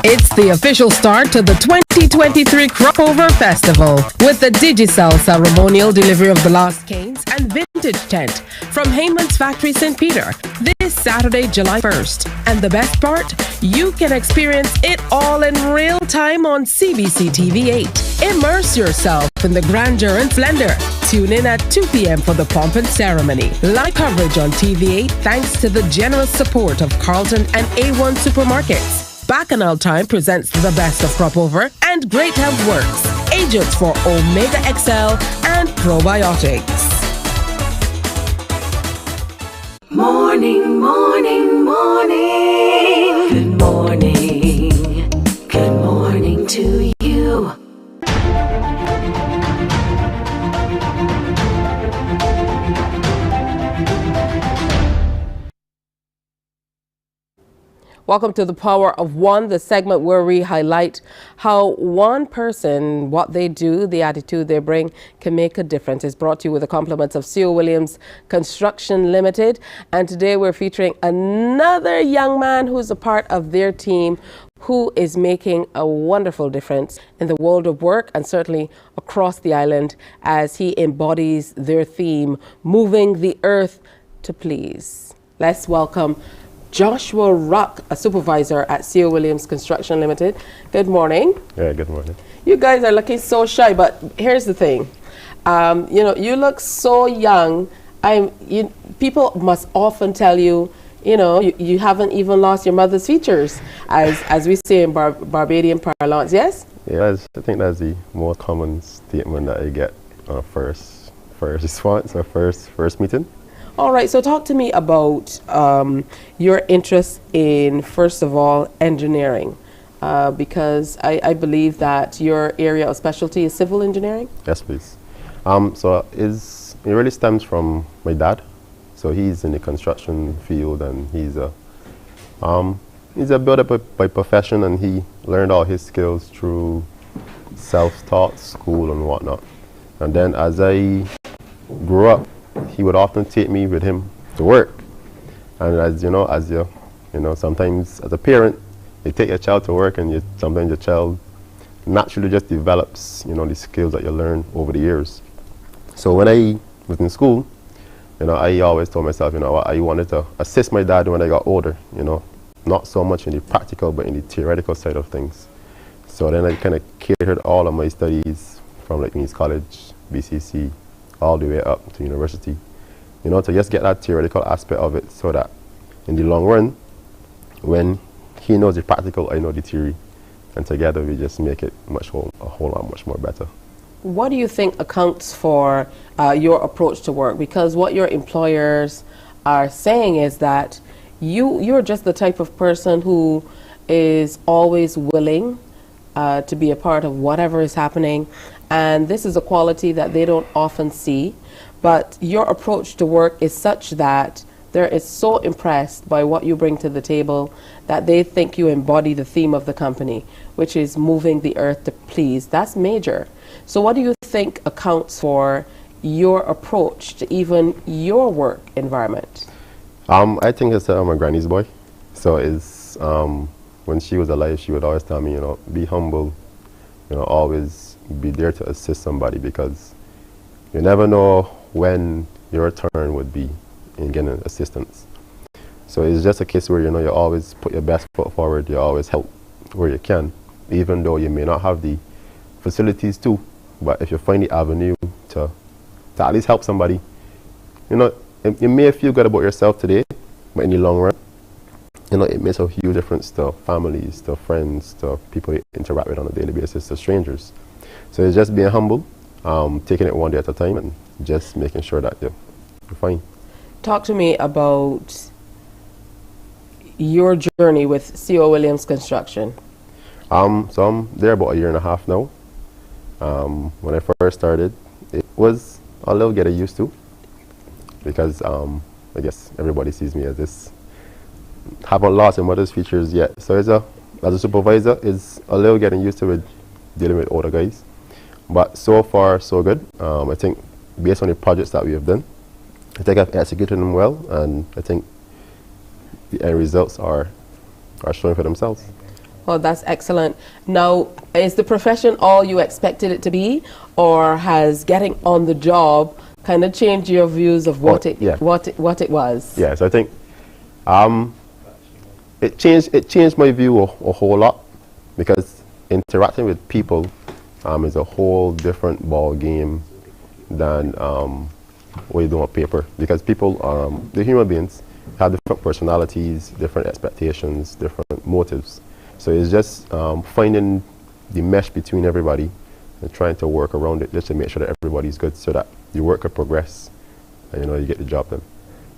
It's the official start to the 2023 Cropover Festival with the Digicel ceremonial delivery of the Lost Canes and Vintage Tent from Heyman's Factory St. Peter this Saturday, July 1st. And the best part, you can experience it all in real time on CBC TV 8. Immerse yourself in the grandeur and splendor. Tune in at 2 p.m. for the pomp and ceremony. Live coverage on TV 8 thanks to the generous support of Carlton and A1 Supermarkets. Bacchanal Time presents the best of Cropover and Great Health Works, agents for Omega XL and probiotics. Morning, morning, morning. Good morning. Good morning to you. Welcome to The Power of One, the segment where we highlight how one person, what they do, the attitude they bring can make a difference. It's brought to you with the compliments of C.O. Williams Construction Limited. And today we're featuring another young man who's a part of their team who is making a wonderful difference in the world of work and certainly across the island as he embodies their theme, moving the earth to please. Let's welcome Joshua Ruck, a supervisor at C.O. Williams Construction Limited. Good morning. Yeah, good morning. You guys are looking so shy, but here's the thing. You look so young. People must often tell you, you haven't even lost your mother's features, as we say in Barbadian parlance, yes? Yeah, I think that's the more common statement that I get on a first response, or first meeting. All right, so talk to me about your interest in, first of all, engineering, because I believe that your area of specialty is civil engineering? Yes, please. So it really stems from my dad. So he's in the construction field, and he's a builder by profession, and he learned all his skills through self-taught school and whatnot. And then as I grew up, he would often take me with him to work. And as you know, sometimes as a parent, you take your child to work, and sometimes your child naturally just develops, the skills that you learn over the years. So when I was in school, I always told myself, I wanted to assist my dad when I got older, not so much in the practical, but in the theoretical side of things. So then I kind of catered all of my studies from like Queen's College, BCC, all the way up to university, to just get that theoretical aspect of it, so that in the long run, when he knows the practical, I know the theory, and together we just make it a whole lot much more better. What do you think accounts for your approach to work? Because what your employers are saying is that you're just the type of person who is always willing to be a part of whatever is happening. And this is a quality that they don't often see. But your approach to work is such that they're so impressed by what you bring to the table that they think you embody the theme of the company, which is moving the earth to please. That's major. So what do you think accounts for your approach to even your work environment? I think it's I'm a granny's boy. So it's when she was alive, she would always tell me, be humble, always be there to assist somebody, because you never know when your turn would be in getting assistance. So it's just a case where you always put your best foot forward, you always help where you can, even though you may not have the facilities to. But if you find the avenue to at least help somebody, you may feel good about yourself today, but in the long run, it makes a huge difference to families, to friends, to people you interact with on a daily basis, to strangers. So it's just being humble, taking it one day at a time, and just making sure that you're fine. Talk to me about your journey with C.O. Williams Construction. So I'm there about 1.5 years now. When I first started, it was a little getting used to, because I guess everybody sees me as this, haven't lost my mother's features yet. So as a supervisor, it's a little getting used to it, dealing with older guys. But so far, so good. I think based on the projects that we have done, I think I've executed them well, and I think the end results are showing for themselves. Well, that's excellent. Now, is the profession all you expected it to be, or has getting on the job kind of changed your views of what what it was? Yes, I think it changed my view a whole lot, because interacting with people is a whole different ball game than what you do on paper, because people, the human beings, have different personalities, different expectations, different motives. So it's just finding the mesh between everybody and trying to work around it just to make sure that everybody's good, so that your work could progress and you get the job done.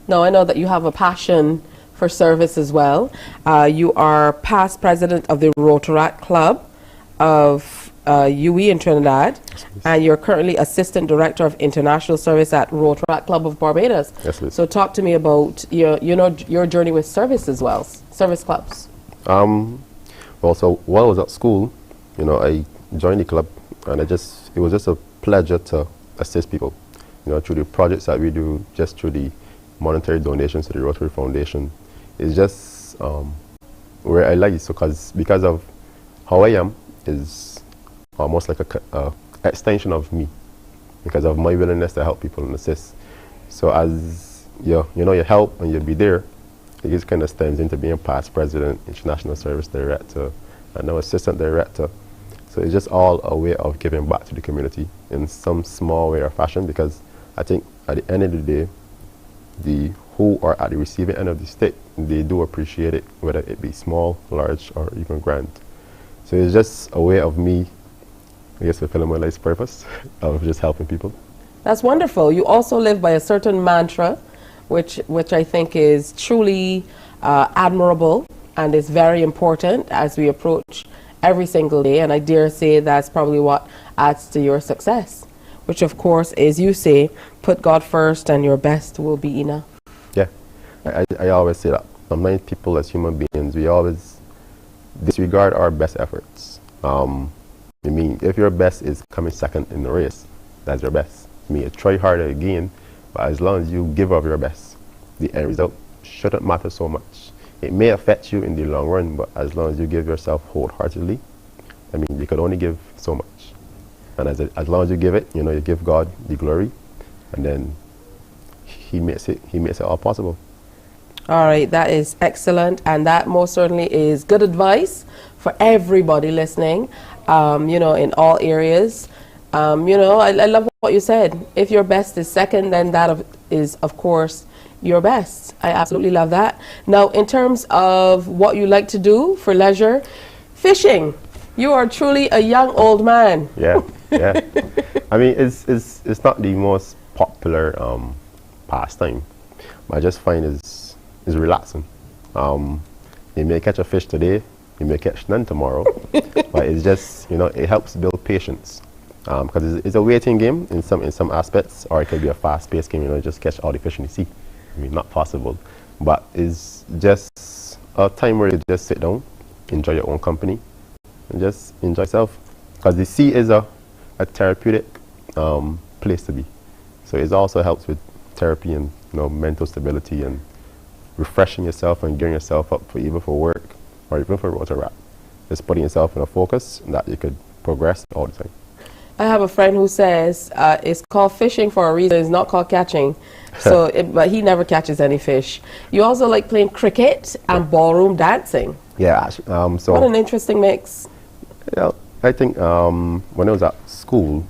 Now, I know that you have a passion for service as well. You are past president of the Rotaract Club of UE in Trinidad, and you're currently assistant director of international service at Rotaract Club of Barbados. Yes, please. So talk to me about your journey with service as well, service clubs. Well, so while I was at school, I joined the club, and it was just a pleasure to assist people, through the projects that we do, just through the monetary donations to the Rotary Foundation. It's just where I like it, because of how I am is almost like a extension of me, because of my willingness to help people and assist. So as you help and you'll be there, it just kind of stems into being past president, international service director, and now assistant director. So it's just all a way of giving back to the community in some small way or fashion, because I think at the end of the day, the who are at the receiving end of the stick, they do appreciate it, whether it be small, large, or even grand. So it's just a way of me, I guess, fulfilling my life's purpose of just helping people. That's wonderful. You also live by a certain mantra, which I think is truly admirable and is very important as we approach every single day. And I dare say that's probably what adds to your success, which of course is, you say, put God first and your best will be enough. Yeah, I always say that. Sometimes people as human beings, we always disregard our best efforts. I mean, if your best is coming second in the race, that's your best. I mean, try harder again, but as long as you give of your best, the end result shouldn't matter so much. It may affect you in the long run, but as long as you give yourself wholeheartedly, I mean, you could only give so much. And as long as you give it, you give God the glory, and then He makes it all possible. All right, that is excellent, and that most certainly is good advice for everybody listening, in all areas. I love what you said. If your best is second, then that is, of course, your best. I absolutely love that. Now, in terms of what you like to do for leisure, fishing. You are truly a young old man. Yeah. I mean, it's not the most popular pastime, but I just find it's relaxing. You may catch a fish today, you may catch none tomorrow, but it's just, it helps build patience. Because it's a waiting game in some aspects, or it could be a fast-paced game, just catch all the fish in the sea. I mean, not possible. But it's just a time where you just sit down, enjoy your own company, and just enjoy yourself. Because the sea is a therapeutic place to be. So it also helps with therapy and mental stability and refreshing yourself and gearing yourself up for work or even for Rotaract. Just putting yourself in a focus that you could progress all the time. I have a friend who says it's called fishing for a reason. It's not called catching. But he never catches any fish. You also like playing cricket and ballroom dancing. Yeah. So what an interesting mix. Yeah, I think when I was at school,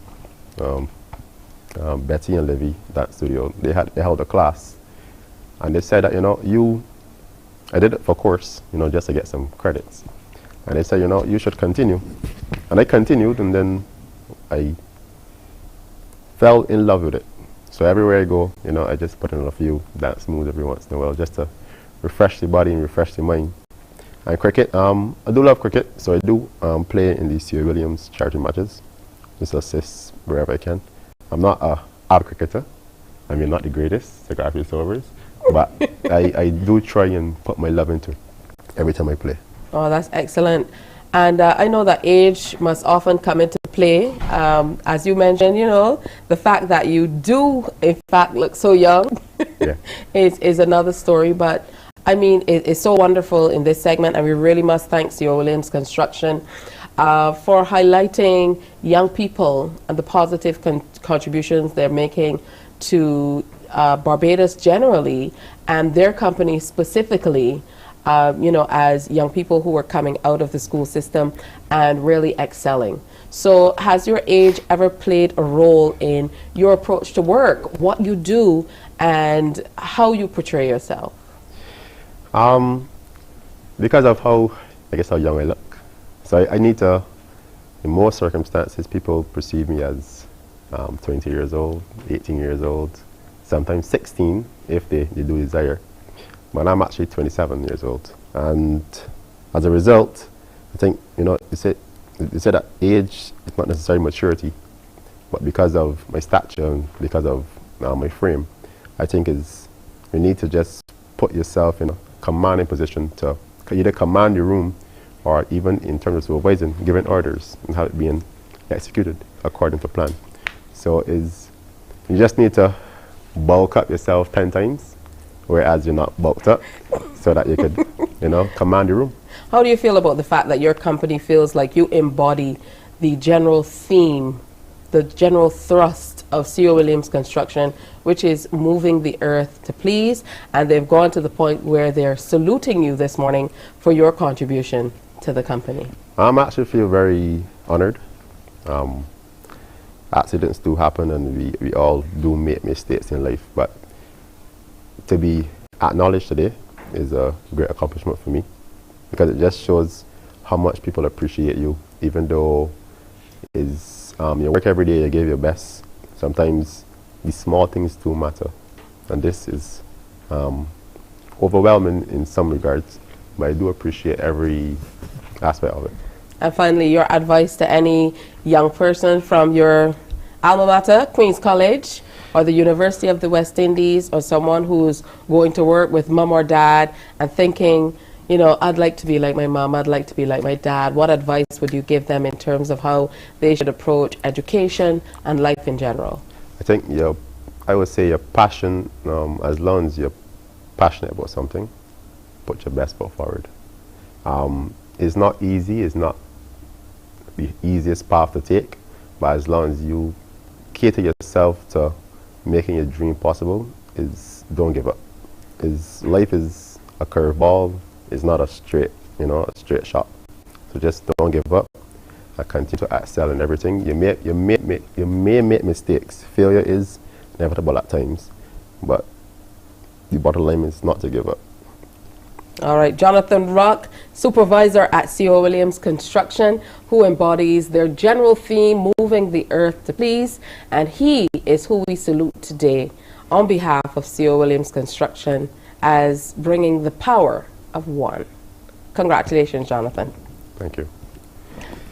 Betty and Levy, that studio, they held a class, and they said that I did it for course, just to get some credits, and they said you should continue, and I continued, and then I fell in love with it. So everywhere I go, I just put in a few dance moves every once in a while, just to refresh the body and refresh the mind. And cricket, I do love cricket, so I do play in the C.A. Williams charity matches, just assist wherever I can. I'm not a avid cricketer. I mean, not the greatest, like Arthur Silvers, but I do try and put my love into it every time I play. Oh, that's excellent. And I know that age must often come into play. As you mentioned, the fact that you do, in fact, look so young is another story. But I mean, it's so wonderful in this segment, and we really must thank C.O. Williams Construction for highlighting young people and the positive contributions they're making to Barbados generally, and their company specifically, you know, as young people who are coming out of the school system and really excelling. So has your age ever played a role in your approach to work, what you do, and how you portray yourself? Because of how, I guess, how young I look. So I need to, in most circumstances, people perceive me as 20 years old, 18 years old, sometimes 16 if they do desire. But I'm actually 27 years old. And as a result, I think, you know, you said that age is not necessarily maturity, but because of my stature and because of my frame, I think you need to just put yourself in a commanding position to either command your room or even in terms of supervising, giving orders and have it being executed according to plan. So you just need to bulk up yourself 10 times, whereas you're not bulked up, so that you could, you know, command your room. How do you feel about the fact that your company feels like you embody the general theme, the general thrust of C.O. Williams Construction, which is moving the earth to please, and they've gone to the point where they're saluting you this morning for your contribution to the company? I actually feel very honored. Accidents do happen, and we all do make mistakes in life, but to be acknowledged today is a great accomplishment for me, because it just shows how much people appreciate you, even though you work every day, you give your best. Sometimes the small things do matter, and this is overwhelming in some regards, but I do appreciate every aspect of it. And finally, your advice to any young person from your alma mater, Queen's College, or the University of the West Indies, or someone who's going to work with mom or dad and thinking, you know, I'd like to be like my mom, I'd like to be like my dad. What advice would you give them in terms of how they should approach education and life in general? I think I would say your passion, as long as you're passionate about something, put your best foot forward. It's not easy, it's not the easiest path to take, but as long as you cater yourself to making your dream possible, don't give up. Life is a curveball. It's not a straight shot. So just don't give up and continue to excel in everything. You may make mistakes. Failure is inevitable at times, but the bottom line is not to give up. All right, Jonathan Rock, supervisor at C.O. Williams Construction, who embodies their general theme, moving the earth to please, and he is who we salute today on behalf of C.O. Williams Construction as bringing the power of one. Congratulations, Jonathan. Thank you.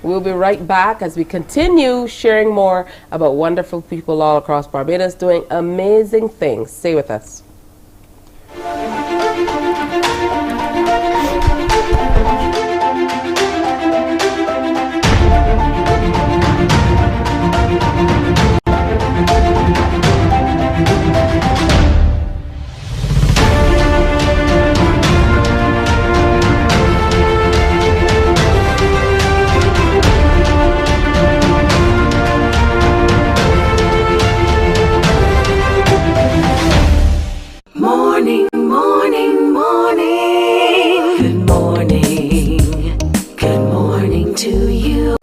We'll be right back as we continue sharing more about wonderful people all across Barbados doing amazing things. Stay with us. Morning, morning, morning. Good morning. Good morning to you.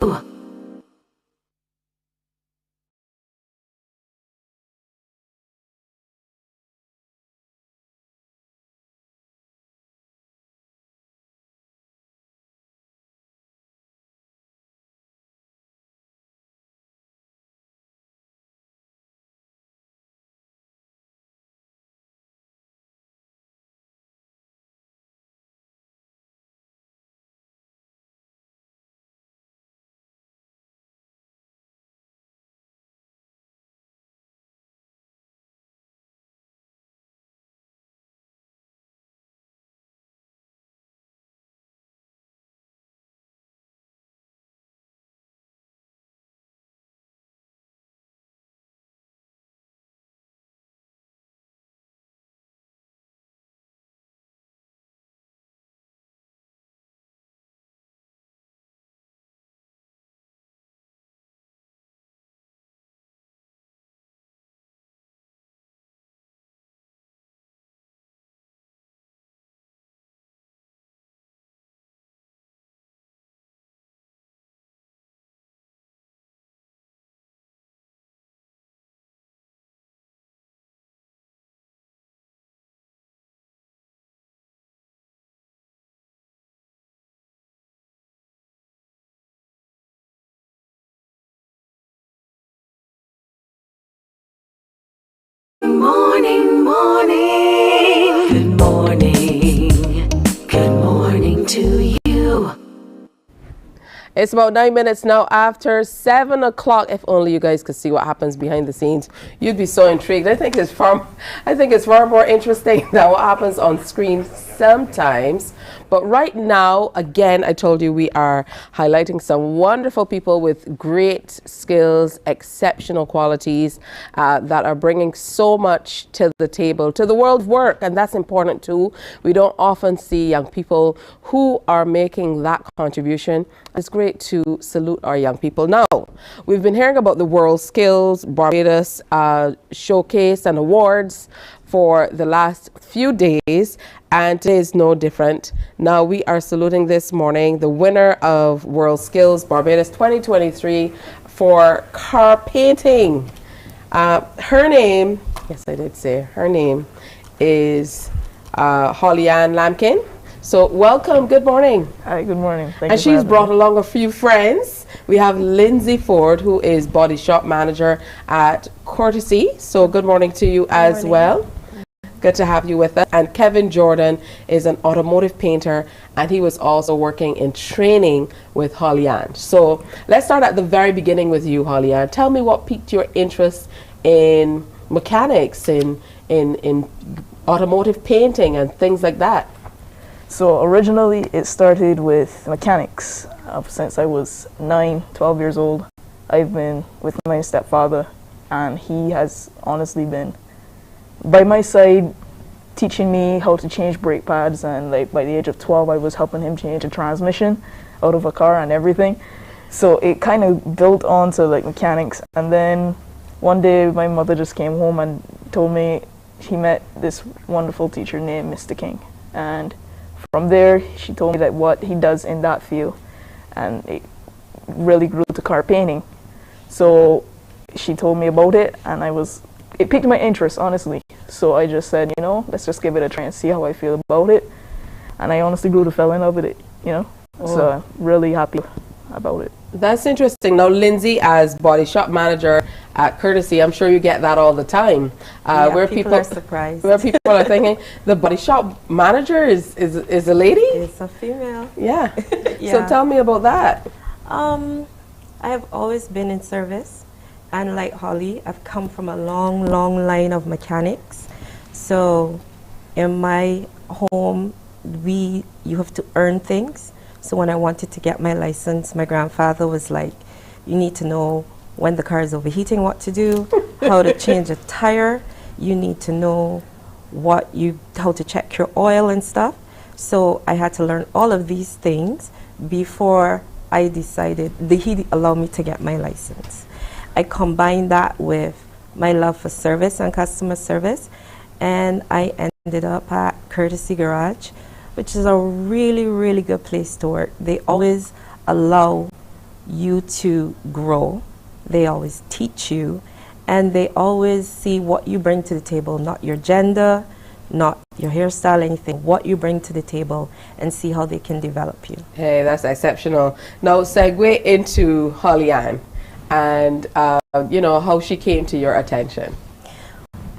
Morning, morning. Good morning. Good morning to you. It's about 9 minutes now after 7 o'clock. If only you guys could see what happens behind the scenes, you'd be so intrigued. I think it's far more interesting than what happens on screen sometimes. But right now, again, I told you we are highlighting some wonderful people with great skills, exceptional qualities that are bringing so much to the table, to the world of work, and that's important too. We don't often see young people who are making that contribution. It's great to salute our young people. Now, we've been hearing about the World Skills Barbados Showcase and Awards for the last few days, and today is no different. Now we are saluting this morning the winner of World Skills Barbados 2023 for car painting. Her name, yes I did say, her name is Holly Ann Lampkin. So welcome, good morning. Hi, good morning. Thank and you for she's having brought me. along a few friends. We have Lindsay Ford, who is body shop manager at Courtesy. So good morning to you as well. Good to have you with us. And Kevin Jordan is an automotive painter, and he was also working in training with Holly Ann. So let's start at the very beginning with you, Holly Ann. Tell me what piqued your interest in mechanics, in automotive painting and things like that. So originally it started with mechanics. Since I was 12 years old, I've been with my stepfather, and he has honestly been by my side teaching me how to change brake pads, and like by the age of 12 I was helping him change a transmission out of a car and everything. So it kind of built on to like mechanics. And then one day my mother just came home and told me she met this wonderful teacher named Mr. King, and from there she told me that what he does in that field, and it really grew to car painting. So she told me about it, and it piqued my interest, honestly. So I just said, you know, let's just give it a try and see how I feel about it. And I honestly grew to fall in love with it, you know. So I'm really happy about it. That's interesting. Now, Lindsay, as body shop manager at Courtesy, I'm sure you get that all the time. Where people are surprised. Where people are thinking the body shop manager is a lady? It's a female. Yeah. Yeah. So tell me about that. I have always been in service, and like Holly, I've come from a long line of mechanics. So in my home, you have to earn things. So when I wanted to get my license, my grandfather was like, you need to know when the car is overheating, what to do, how to change a tire. You need to know how to check your oil and stuff. So I had to learn all of these things before I decided he allowed me to get my license. I combined that with my love for service and customer service, and I ended up at Courtesy Garage, which is a really good place to work. They always allow you to grow. They always teach you, and they always see what you bring to the table, not your gender, not your hairstyle, anything, what you bring to the table, and see how they can develop you. Hey, that's exceptional. Now, segue into Holly Ann and, you know, how she came to your attention.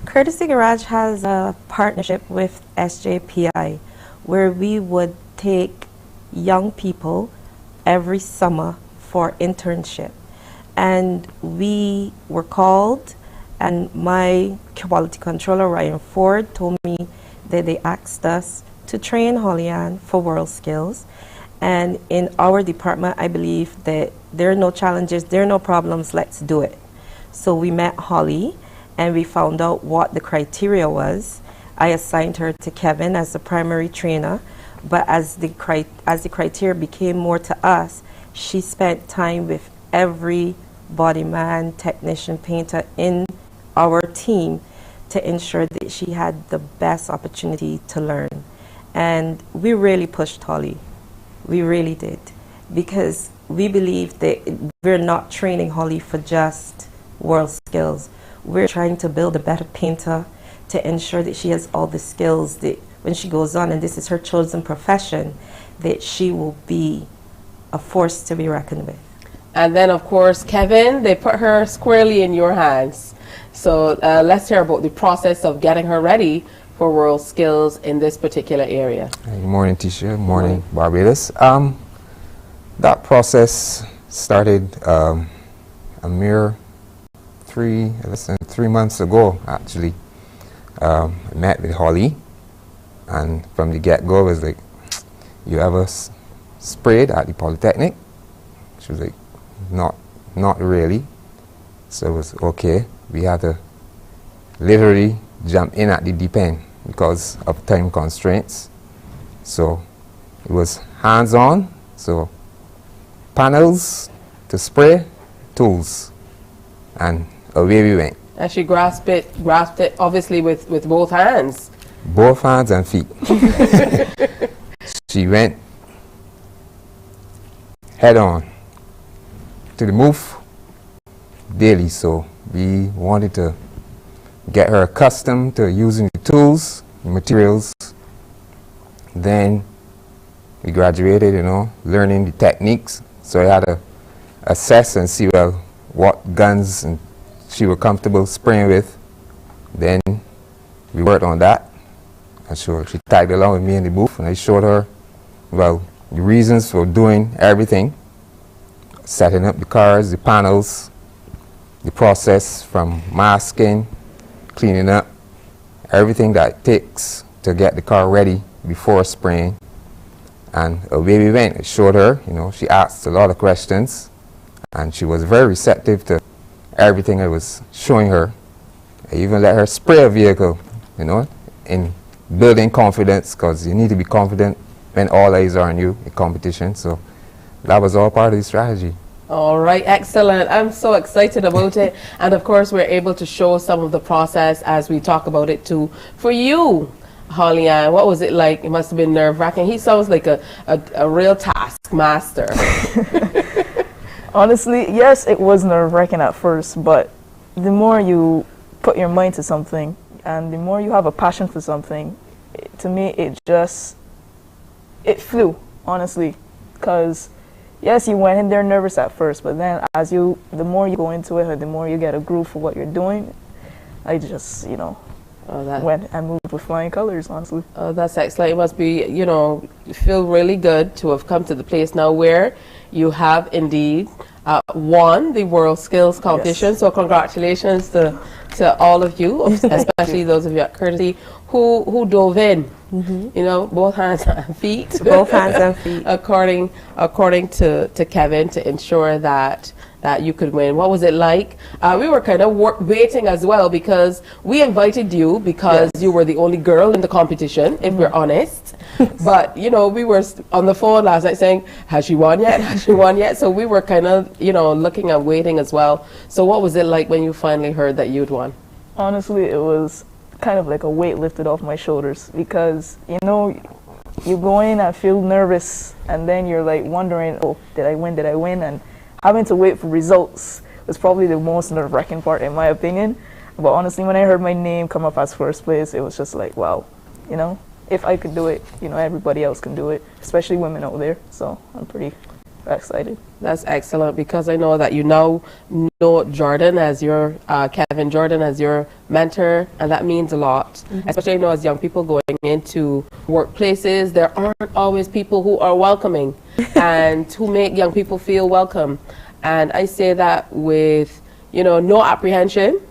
Courtesy Garage has a partnership with SJPI, where we would take young people every summer for internship. And we were called, and my quality controller, Ryan Ford, told me that they asked us to train Holly Ann for World Skills. And in our department, I believe that there are no challenges, there are no problems, let's do it. So we met Holly, and we found out what the criteria was. I assigned her to Kevin as the primary trainer, but as the criteria became more to us, she spent time with every bodyman, technician, painter in our team to ensure that she had the best opportunity to learn. And we really pushed Holly. We really did, because we believe that we're not training Holly for just World Skills. We're trying to build a better painter, to ensure that she has all the skills that when she goes on, and this is her chosen profession, that she will be a force to be reckoned with. And then, of course, Kevin, they put her squarely in your hands. So let's hear about the process of getting her ready for World Skills in this particular area. Good morning, Tisha. Morning, Barbados. That process started a mere 3 months ago, actually. I met with Holly, and from the get-go, I was like, you ever sprayed at the Polytechnic? She was like, not really. So it was okay. We had to literally jump in at the deep end because of time constraints. So it was hands-on, so panels to spray, tools, and away we went. And she grasped it obviously with both hands. Both hands and feet. She went head on to the move daily, so we wanted to get her accustomed to using the tools, the materials. Then we graduated, learning the techniques. So I had to assess and see, well, what guns she was comfortable spraying with. Then we worked on that. And so she tagged along with me in the booth, and I showed her, well, the reasons for doing everything, setting up the cars, the panels, the process from masking, cleaning up, everything that it takes to get the car ready before spraying. And away we went. I showed her, she asked a lot of questions, and she was very receptive to everything I was showing her. I even let her spray a vehicle, in building confidence, because you need to be confident when all eyes are on you in competition. So that was all part of the strategy. All right, excellent. I'm so excited about it. And of course, we're able to show some of the process as we talk about it too. For you, Holly Ann, what was it like? It must have been nerve-wracking. He sounds like a real taskmaster. Honestly, yes, it was nerve-wracking at first, but the more you put your mind to something and the more you have a passion for something, to me, it flew, honestly. Because, yes, you went in there nervous at first, but then the more you go into it and the more you get a groove for what you're doing, I just, went and moved with flying colors, honestly. Oh, that's excellent. It must be, feel really good to have come to the place now where you have indeed won the World Skills Competition. Yes. So congratulations to all of you, especially those of you at Courtesy who dove in. Mm-hmm. Both hands and feet. Both hands and feet. according to Kevin, to ensure that you could win. What was it like? We were kind of waiting as well, because we invited you because you were the only girl in the competition, if we're honest. But, we were on the phone last night saying, has she won yet? Has she won yet? So we were kind of, looking and waiting as well. So what was it like when you finally heard that you'd won? Honestly, it was kind of like a weight lifted off my shoulders, because, you go in and feel nervous, and then you're like wondering, oh, did I win? And having to wait for results was probably the most nerve-wracking part, in my opinion. But honestly, when I heard my name come up as first place, it was just like, wow, if I could do it, everybody else can do it, especially women out there. So I'm pretty excited. That's excellent, because I know that you now know Jordan as your, Kevin Jordan as your mentor, and that means a lot. Mm-hmm. Especially, as young people going into workplaces, there aren't always people who are welcoming and who make young people feel welcome. And I say that with, no apprehension,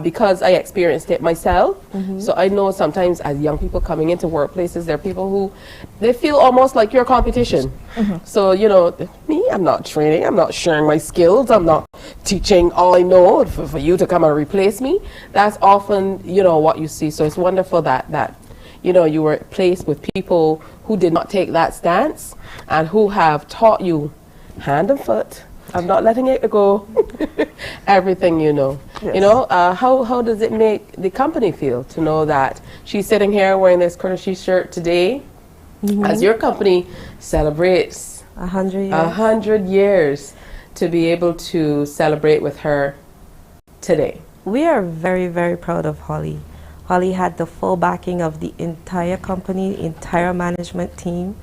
because I experienced it myself. Mm-hmm. So I know sometimes as young people coming into workplaces, there are people who, they feel almost like your competition. Mm-hmm. So, me, I'm not training, I'm not sharing my skills, I'm not teaching all I know for you to come and replace me. That's often, what you see. So it's wonderful that you were placed with people who did not take that stance and who have taught you hand and foot. I'm not letting it go. Everything Yes. How does it make the company feel to know that she's sitting here wearing this courtesy shirt today, as your company celebrates 100 years, to be able to celebrate with her today? We are very, very proud of Holly. Holly had the full backing of the entire company, the entire management team.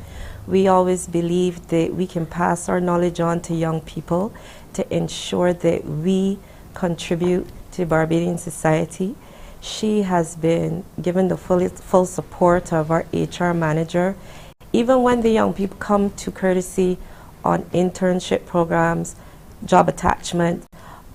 We always believe that we can pass our knowledge on to young people to ensure that we contribute to Barbadian society. She has been given the full support of our HR manager. Even when the young people come to Courtesy on internship programs, job attachment,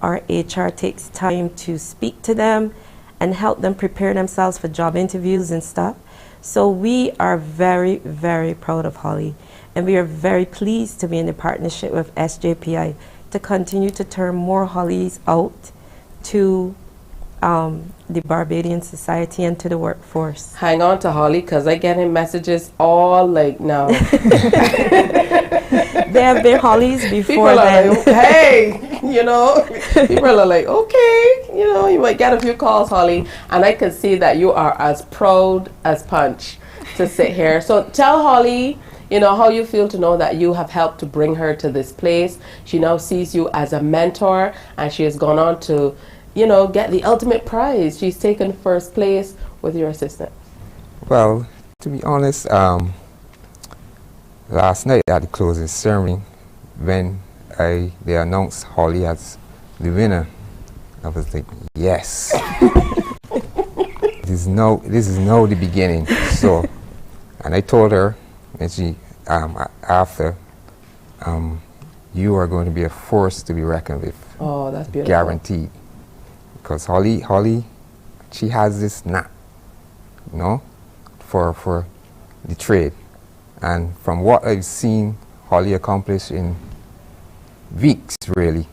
our HR takes time to speak to them and help them prepare themselves for job interviews and stuff. So we are very, very proud of Holly, and we are very pleased to be in the partnership with SJPI to continue to turn more Hollies out to the Barbadian society and to the workforce. Hang on to Holly, because I get in messages all like now. There have been Hollies before then. Like, hey, you know, people are like, okay, you know, you might get a few calls, Holly, and I can see that you are as proud as punch to sit here. So tell Holly, you know, how you feel to know that you have helped to bring her to this place. She now sees you as a mentor, and she has gone on to, you know, get the ultimate prize. She's taken first place with your assistance. Well, to be honest, last night at the closing ceremony, when they announced Holly as the winner, I was like, yes. This is now the beginning. So, and I told her, and she after, you are going to be a force to be reckoned with. Oh, that's beautiful. Guaranteed. Because Holly, she has this knack, you know, for the trade. And from what I've seen Holly accomplish in weeks, really,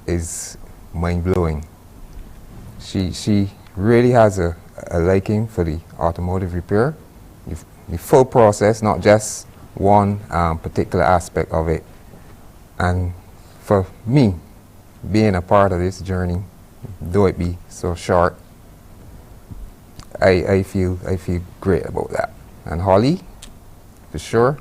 is mind-blowing. She really has a liking for the automotive repair, the full process, not just one particular aspect of it. And for me, being a part of this journey, though it be so short, I feel great about that. And Holly, for sure,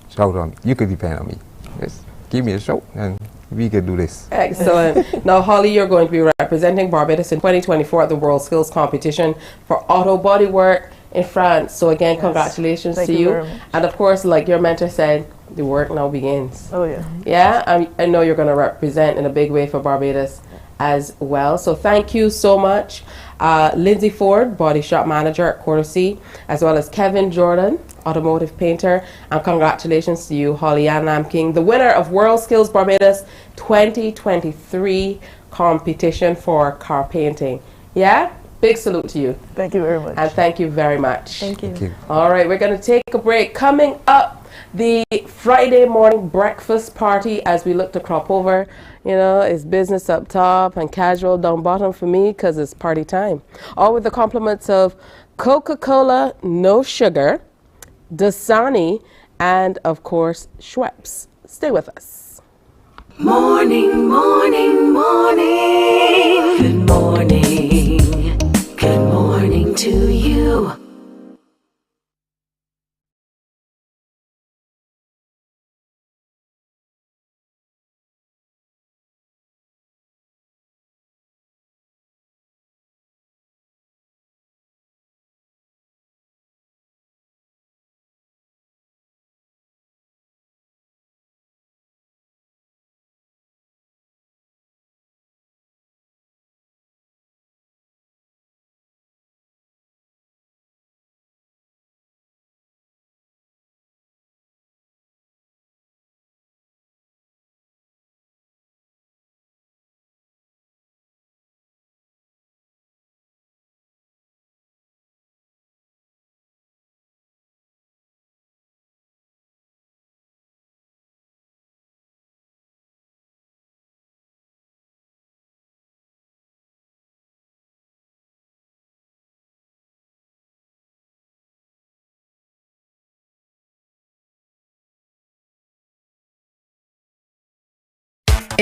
shout on. You could depend on me. Just give me a shout and we could do this. Excellent. Now, Holly, you're going to be representing Barbados in 2024 at the World Skills Competition for auto body work in France. So again, yes, congratulations to you. And of course, like your mentor said, the work now begins. Oh yeah. Yeah, I know you're going to represent in a big way for Barbados as well. So thank you so much. Lindsay Ford, body shop manager at Courtesy, as well as Kevin Jordan, automotive painter, and congratulations to you, Holly Ann Lamking, the winner of World Skills Barbados 2023 competition for car painting. Yeah, big salute to you. Thank you very much. And thank you very much. Thank you. Thank you. All right, we're going to take a break. Coming up, the Friday morning breakfast party as we look to crop over. You know, it's business up top and casual down bottom for me because it's party time. All with the compliments of Coca-Cola, no sugar, Dasani, and of course, Schweppes. Stay with us. Morning, morning, morning. Good morning. Good morning to you.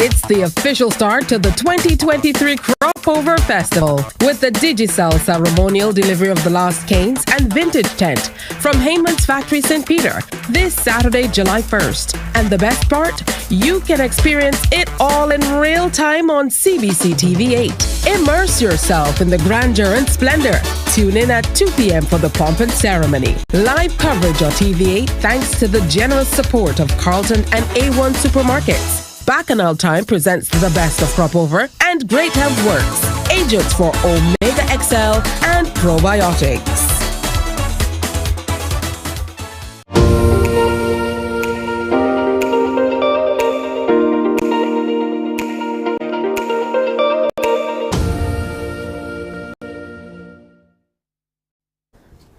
It's the official start to the 2023 Crop Over Festival with the Digicel ceremonial delivery of the last canes and vintage tent, from Heyman's Factory St. Peter this Saturday, July 1st. And the best part, you can experience it all in real time on CBC TV 8. Immerse yourself in the grandeur and splendor. Tune in at 2 p.m. for the pomp and ceremony. Live coverage on TV 8 thanks to the generous support of Carlton and A1 Supermarkets. Bacchanal Time presents the best of crop over and Great Health Works, agents for Omega XL and probiotics.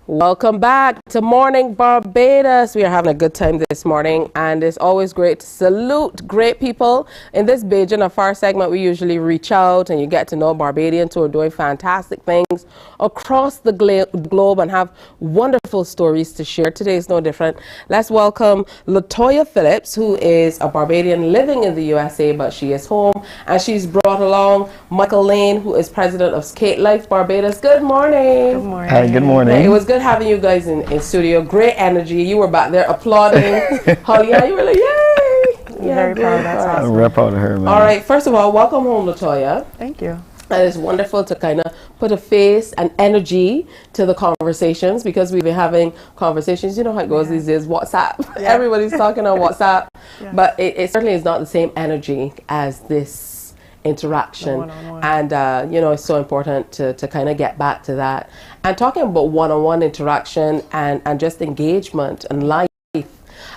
Welcome back to Morning Barbados. We are having a good time this morning, and it's always great to salute great people. In this Beijing Afar segment, we usually reach out and you get to know Barbadians who are doing fantastic things across the globe and have wonderful stories to share. Today is no different. Let's welcome Latoya Phillips, who is a Barbadian living in the USA, but she is home, and she's brought along Michael Lane, who is president of Skate Life Barbados. Good morning. Good morning. Hi, good morning. Yeah, it was good having you guys in studio. Great energy. You were back there applauding. Holly, you were like, yay! Yeah, very proud. That's awesome. I'm very proud of her, man. All right. First of all, welcome home, Latoya. Thank you. And it's wonderful to kind of put a face and energy to the conversations, because we've been having conversations. You know how it goes these days, WhatsApp. Yeah. Everybody's talking on WhatsApp. Yeah. But it certainly is not the same energy as this interaction. One-on-one. And you know, it's so important to kind of get back to that. And talking about one-on-one interaction and just engagement and life,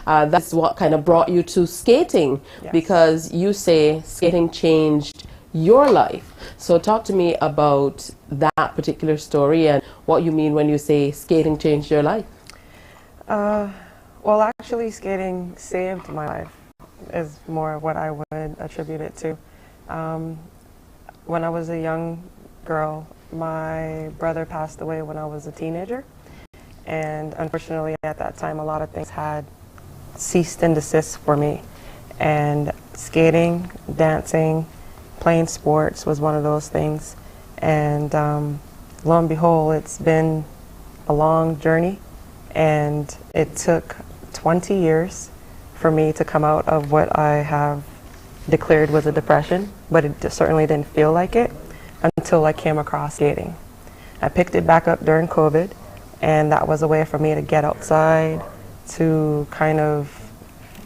that's what kind of brought you to skating. Yes. Because you say skating changed your life. So talk to me about that particular story and what you mean when you say skating changed your life. Well, actually, skating saved my life is more what I would attribute it to. When I was a young girl, my brother passed away when I was a teenager, and unfortunately at that time a lot of things had ceased and desist for me, and skating, dancing, playing sports was one of those things. And lo and behold, it's been a long journey, and it took 20 years for me to come out of what I have declared was a depression, but it certainly didn't feel like it until I came across skating. I picked it back up during COVID, and that was a way for me to get outside, to kind of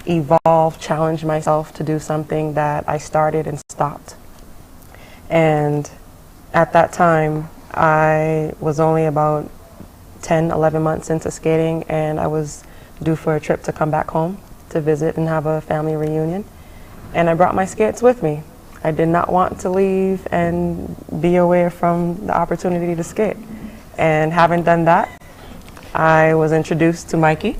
evolve, challenge myself to do something that I started and stopped. And at that time, I was only about 10, 11 months into skating, and I was due for a trip to come back home to visit and have a family reunion. And I brought my skates with me. I did not want to leave and be away from the opportunity to skate. And having done that, I was introduced to Mikey,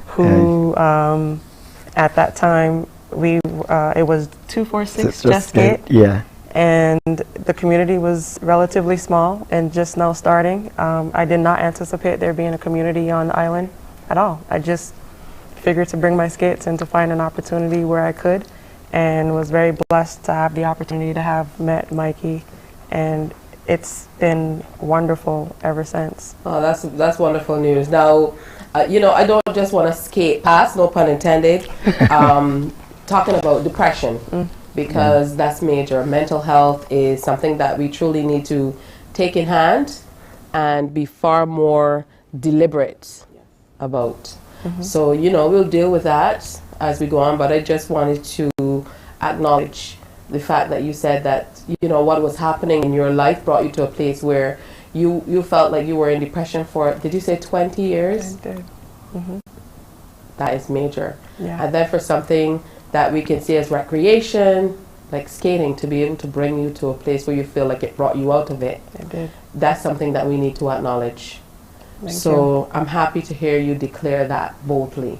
who at that time, it was 246 Just Skate. Yeah. And the community was relatively small and just now starting. I did not anticipate there being a community on the island at all. I just figured to bring my skates and to find an opportunity where I could, and was very blessed to have the opportunity to have met Mikey, and it's been wonderful ever since. Oh, that's wonderful news. Now, you know, I don't just want to skate past, no pun intended, talking about depression, because that's major. Mental health is something that we truly need to take in hand and be far more deliberate about. So, you know, we'll deal with that as we go on, but I just wanted to acknowledge the fact that you said that, you know, what was happening in your life brought you to a place where you felt like you were in depression for, did you say 20 years? I did. That is major. Yeah. And then for something that we can see as recreation, like skating, to be able to bring you to a place where you feel like it brought you out of it. It did. That's something that we need to acknowledge. Thank you. I'm happy to hear you declare that boldly.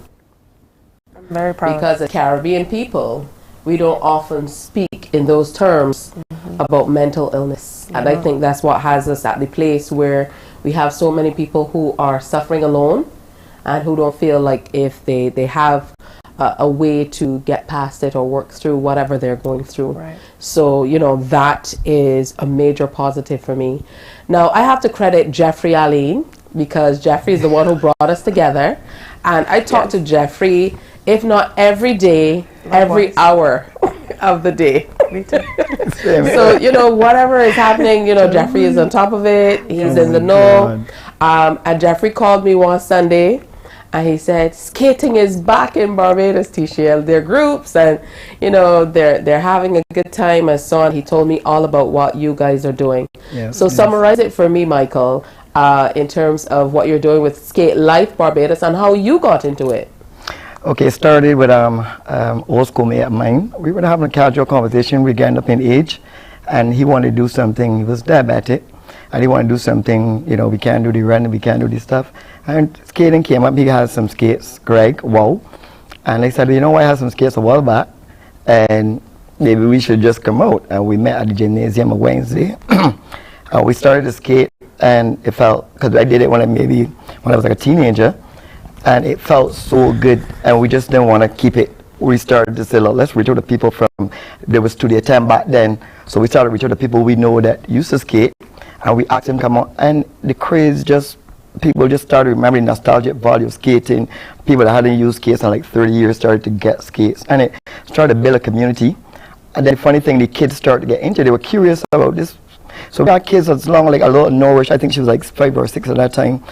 I'm very proud. Because as Caribbean people, we don't often speak in those terms about mental illness. And I think that's what has us at the place where we have so many people who are suffering alone and who don't feel like if they have a way to get past it or work through whatever they're going through. Right. So, you know, that is a major positive for me. Now, I have to credit Jeffrey Aline because Jeffrey is the one who brought us together. And I talk to Jeffrey, if not every day, every hour of the day. Me too. So, you know, whatever is happening, you know, Jeffrey is on top of it. He's in the know. And Jeffrey called me one Sunday and he said, skating is back in Barbados, TCL. They're groups and, you know, they're having a good time. And so on. He told me all about what you guys are doing. Yes, so summarize it for me, Michael, in terms of what you're doing with Skate Life Barbados and how you got into it. Okay, it started with old school mate of mine. We were having a casual conversation. We getting up in age, and he wanted to do something. He was diabetic, and he wanted to do something. You know, we can't do the running, we can't do this stuff. And skating came up. He has some skates, Greg. Wow. And I said, you know, I had some skates a while back, and maybe we should just come out. And we met at the gymnasium on Wednesday. We started to skate, and it felt, because I did it when I was like a teenager. And it felt so good, and we just didn't want to keep it. We started to say, look, let's reach out to people from, there was Studio 10 back then, so we started to reach out to people we know that used to skate, and we asked them to come on, and the craze just, people just started remembering nostalgic value of skating. People that hadn't used skates in like 30 years started to get skates, and it started to build a community. And then the funny thing, the kids started to get into it. They were curious about this. So we got kids as long, like a little Norwich, I think she was like 5 or 6 at that time.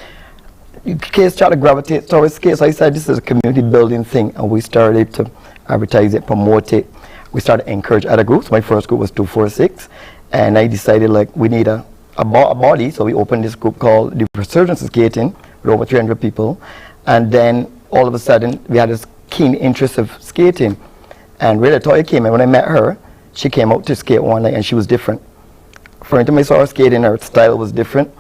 Kids try to gravitate towards skates. So I said this is a community building thing, and we started to advertise it, promote it. We started to encourage other groups. My first group was 246, and I decided like we need a body, so we opened this group called the Resurgence of Skating with over 300 people. And then all of a sudden we had this keen interest of skating, and Rita Toya came in. When I met her, she came out to skate one night, and she was different. For instance, I saw her skating, her style was different.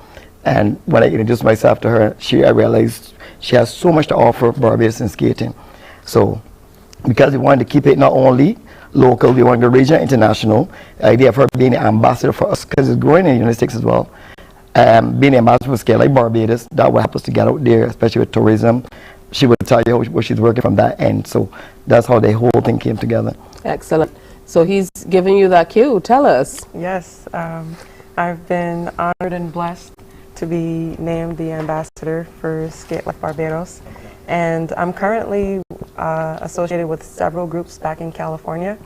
And when I introduced myself to her, I realized she has so much to offer Barbados in skating. So, because we wanted to keep it not only local, we wanted the regional, international. The idea of her being an ambassador for us, because it's growing in the United States as well. Being an ambassador for Skate Life Barbados, that will help us to get out there, especially with tourism. She would tell you what she's working from that end. So that's how the whole thing came together. Excellent. So he's giving you that cue. Tell us. Yes, I've been honored and blessed to be named the ambassador for Skate Life Barbados, and I'm currently associated with several groups back in California,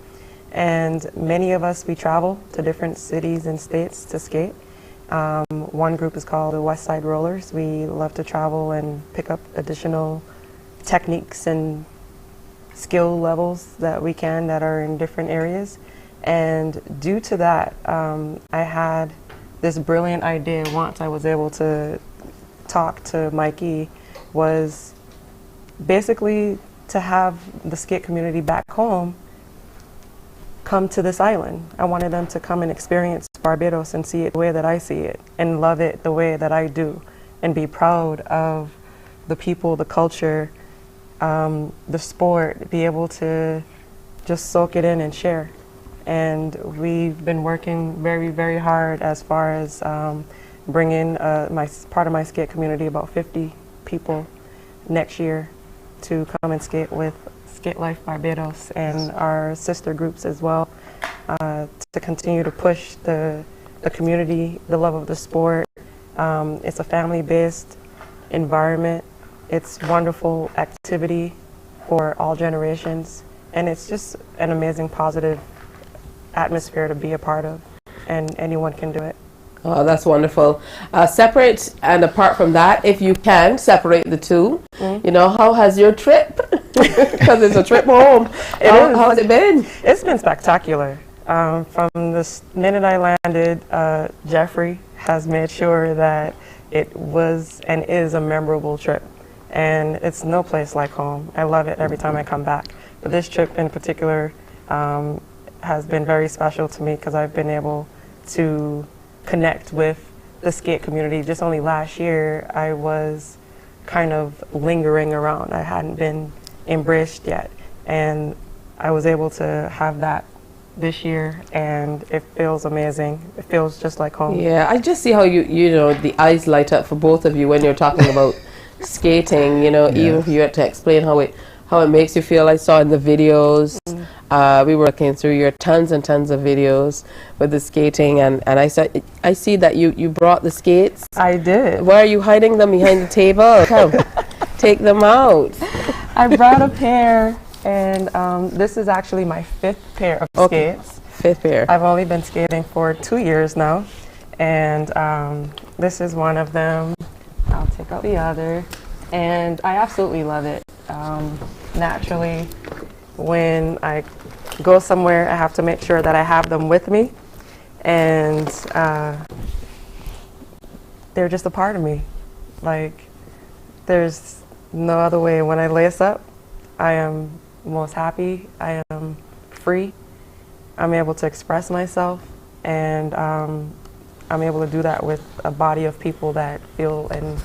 and many of us, we travel to different cities and states to skate. One group is called the West Side Rollers. We love to travel and pick up additional techniques and skill levels that we can that are in different areas, and due to that, I had this brilliant idea once I was able to talk to Mikey, was basically to have the skate community back home come to this island. I wanted them to come and experience Barbados and see it the way that I see it, and love it the way that I do, and be proud of the people, the culture, the sport, be able to just soak it in and share. And we've been working very, very hard as far as bringing part of my skate community, about 50 people next year, to come and skate with Skate Life Barbados and our sister groups as well, to continue to push the community, the love of the sport. It's a family-based environment. It's wonderful activity for all generations, and it's just an amazing, positive atmosphere to be a part of, and anyone can do it. Oh, that's wonderful. Separate and apart from that, if you can separate the two, you know, how has your trip? Because it's a trip home. How has it been? It's been spectacular. From the minute I landed, Jeffrey has made sure that it was and is a memorable trip, and it's no place like home. I love it every time I come back. But this trip in particular has been very special to me, because I've been able to connect with the skate community. Just only last year I was kind of lingering around. I hadn't been embraced yet, and I was able to have that this year, and it feels amazing. It feels just like home. Yeah, I just see how you know, the eyes light up for both of you when you're talking about skating, you know, even if you had to explain how it makes you feel. I saw in the videos, We were looking through your tons and tons of videos with the skating, and I see that you brought the skates. I did. Why are you hiding them behind the table? Come, take them out. I brought a pair, and this is actually my 5th pair of skates. 5th pair. I've only been skating for 2 years now, and this is one of them. I'll take out the other, and I absolutely love it. Naturally, when I go somewhere, I have to make sure that I have them with me, and they're just a part of me. Like, there's no other way. When I lace up, I am most happy. I am free. I'm able to express myself, and I'm able to do that with a body of people that feel and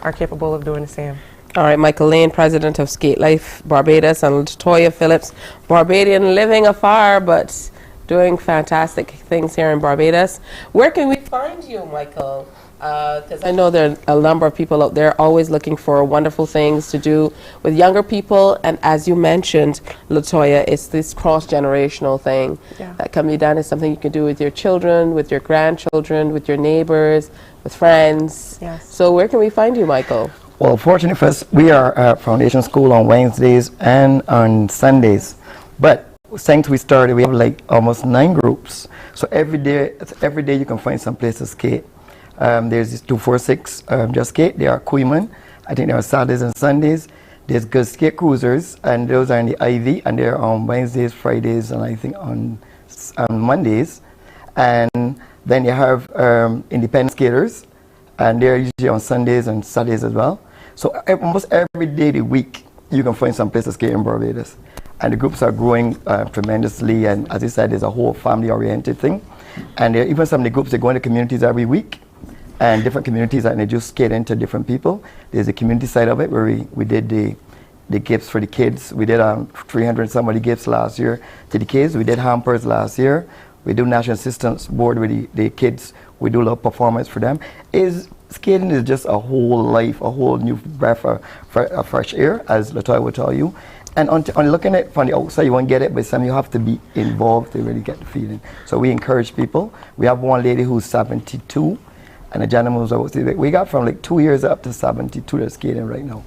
are capable of doing the same. All right, Michael Lane, president of Skate Life Barbados, and Latoya Phillips, Barbadian living afar but doing fantastic things here in Barbados. Where can we find you, Michael? Because I know there are a number of people out there always looking for wonderful things to do with younger people, and as you mentioned, Latoya, it's this cross-generational thing that can be done. It's something you can do with your children, with your grandchildren, with your neighbors, with friends. Yes. So where can we find you, Michael? Well, fortunately for us, we are at Foundation School on Wednesdays and on Sundays. But since we started, we have like almost 9 groups. So every day you can find some place to skate. There's this 246 Just Skate. There are Kuiman. I think there are Saturdays and Sundays. There's Good Skate Cruisers, and those are in the IV, and they're on Wednesdays, Fridays, and I think on Mondays. And then you have Independent Skaters, and they're usually on Sundays and Saturdays as well. So almost every day of the week, you can find some place to skate in Barbados. And the groups are growing tremendously, and as I said, there's a whole family-oriented thing. And there are even some of the groups that go into communities every week, and different communities, and they just skate into different people. There's a community side of it where we did the gifts for the kids. We did 300 and somebody gifts last year to the kids. We did hampers last year. We do National Assistance Board with the kids. We do a little performance for them. Skating is just a whole life, a whole new breath of fresh air, as Latoya will tell you. And on looking at it from the outside, you won't get it, but some you have to be involved to really get the feeling. So we encourage people. We have one lady who's 72, and a gentleman who's about 60. We got from like 2 years up to 72 that's skating right now.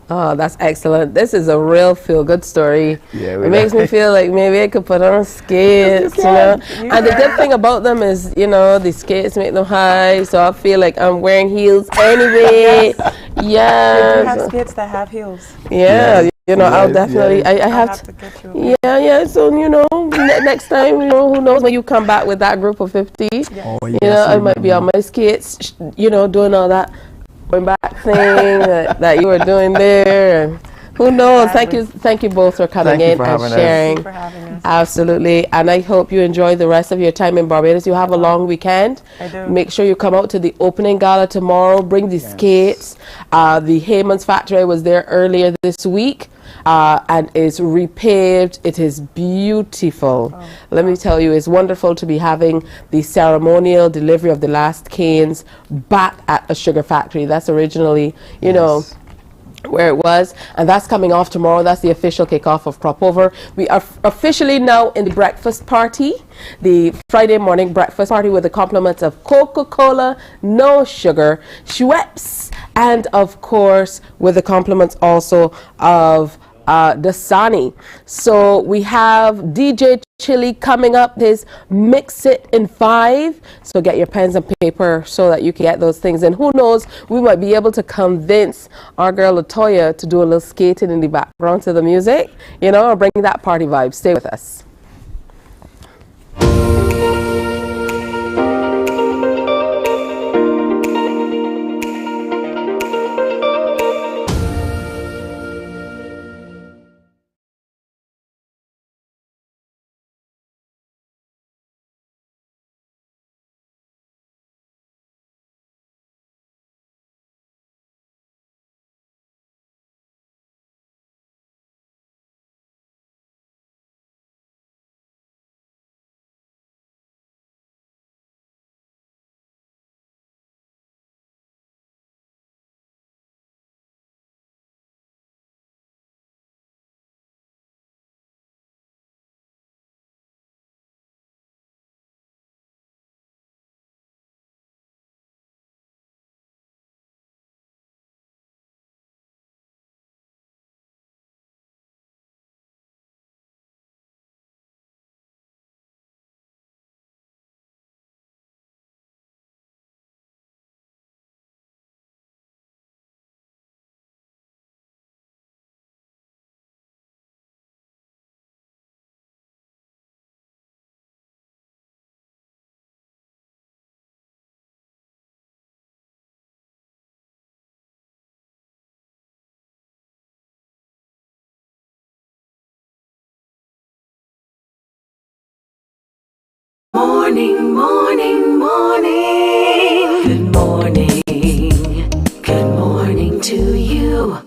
Oh, that's excellent. This is a real feel-good story. Yeah, it makes me feel like maybe I could put on skates, you know. And the good thing about them is, you know, the skates make them high, so I feel like I'm wearing heels anyway. Yeah. You have skates that have heels. Yeah, you know, I'll definitely, I have to get you. Yeah, so, you know, next time, you know, who knows, when you come back with that group of 50, you know, I might be on my skates, you know, doing all that going back thing that you were doing there, and who knows. Thank you both for coming in and sharing. For having us. Absolutely. And I hope you enjoy the rest of your time in Barbados. You have a long weekend. I do. Make sure you come out to the opening gala tomorrow. Bring the skates. The Heyman's factory was there earlier this week, and it's repaved. It is beautiful. Let me tell you, it's wonderful to be having the ceremonial delivery of the last canes back at a sugar factory. That's originally, you know, where it was, and that's coming off tomorrow. That's the official kickoff of Crop Over. We are officially now in the breakfast party, the Friday morning breakfast party, with the compliments of Coca-Cola, no sugar, Schweppes, and of course with the compliments also of Dasani. So we have DJ Chili coming up, his Mix It in 5. So get your pens and paper so that you can get those things. And who knows, we might be able to convince our girl Latoya to do a little skating in the background to the music, you know, or bring that party vibe. Stay with us. morning, morning. Good morning. Good morning to you.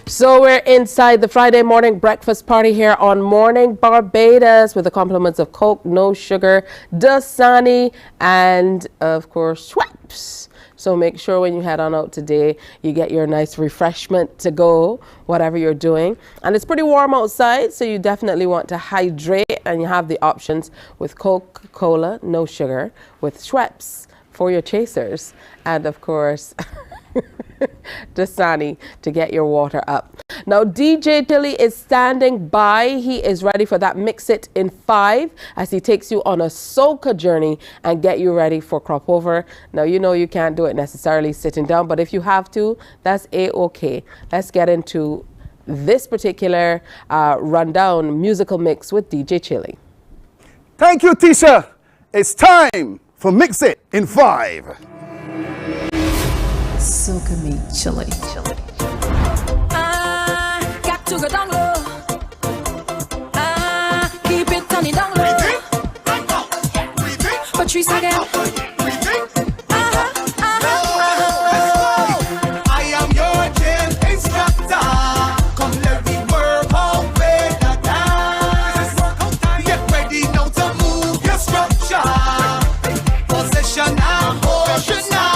So we're inside the Friday morning breakfast party here on Morning Barbados with the compliments of Coke, no sugar, Dasani, and of course Schweppes. So make sure when you head on out today, you get your nice refreshment to go, whatever you're doing. And it's pretty warm outside, so you definitely want to hydrate, and you have the options with Coca-Cola, no sugar, with Schweppes for your chasers, and of course Dasani to get your water up. Now DJ Tilly is standing by. He is ready for that Mix It in 5 as he takes you on a soca journey and get you ready for crop over. Now you know you can't do it necessarily sitting down, but if you have to, that's a-okay. Let's get into this particular rundown musical mix with DJ Chili. Thank you, Tisha. It's time for Mix It in 5. Soca me chili. Got to go down low. Keep it turning down low. Patrice again. I am your jail instructor. Come let me work out with the dance. Get ready now to move your structure. Possession and motion now.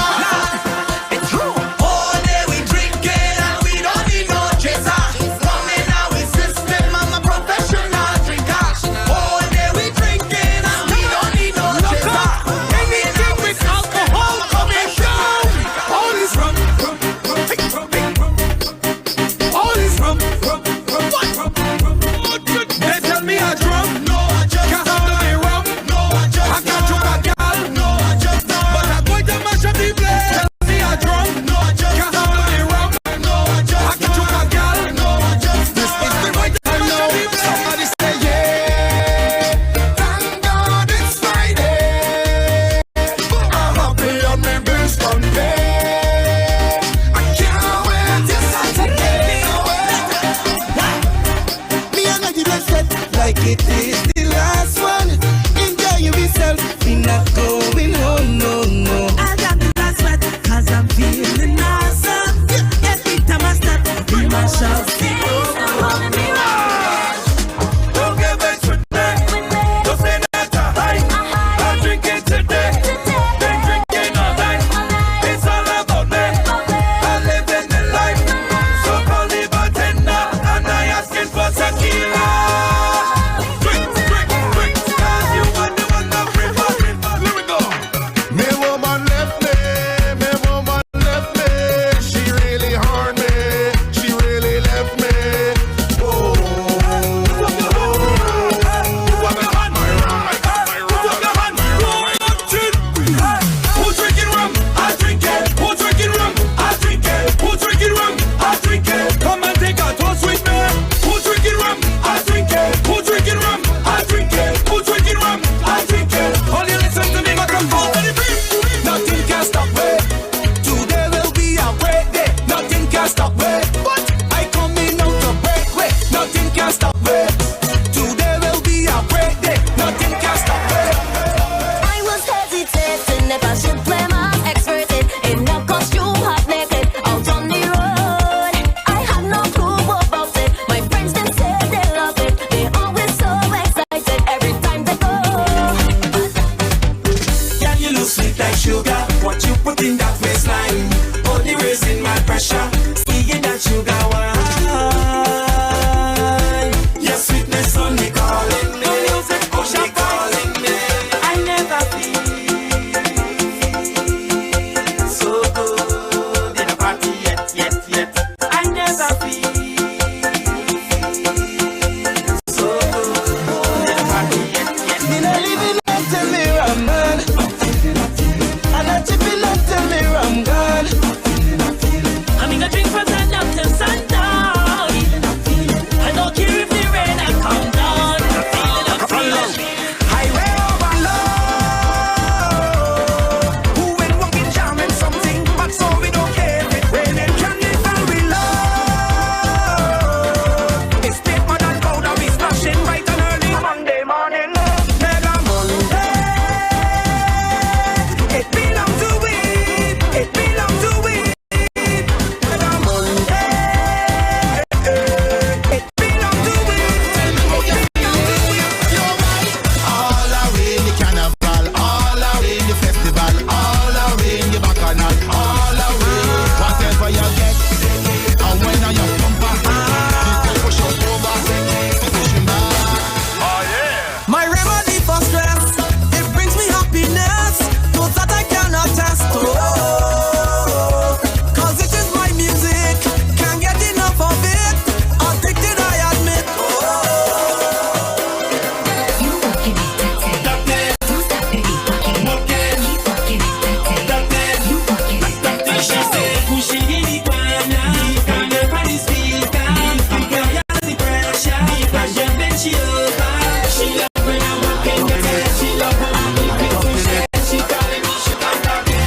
she over. She love when I'm up in the bed. She love when I'm looking so shed. She calling me, she come back in.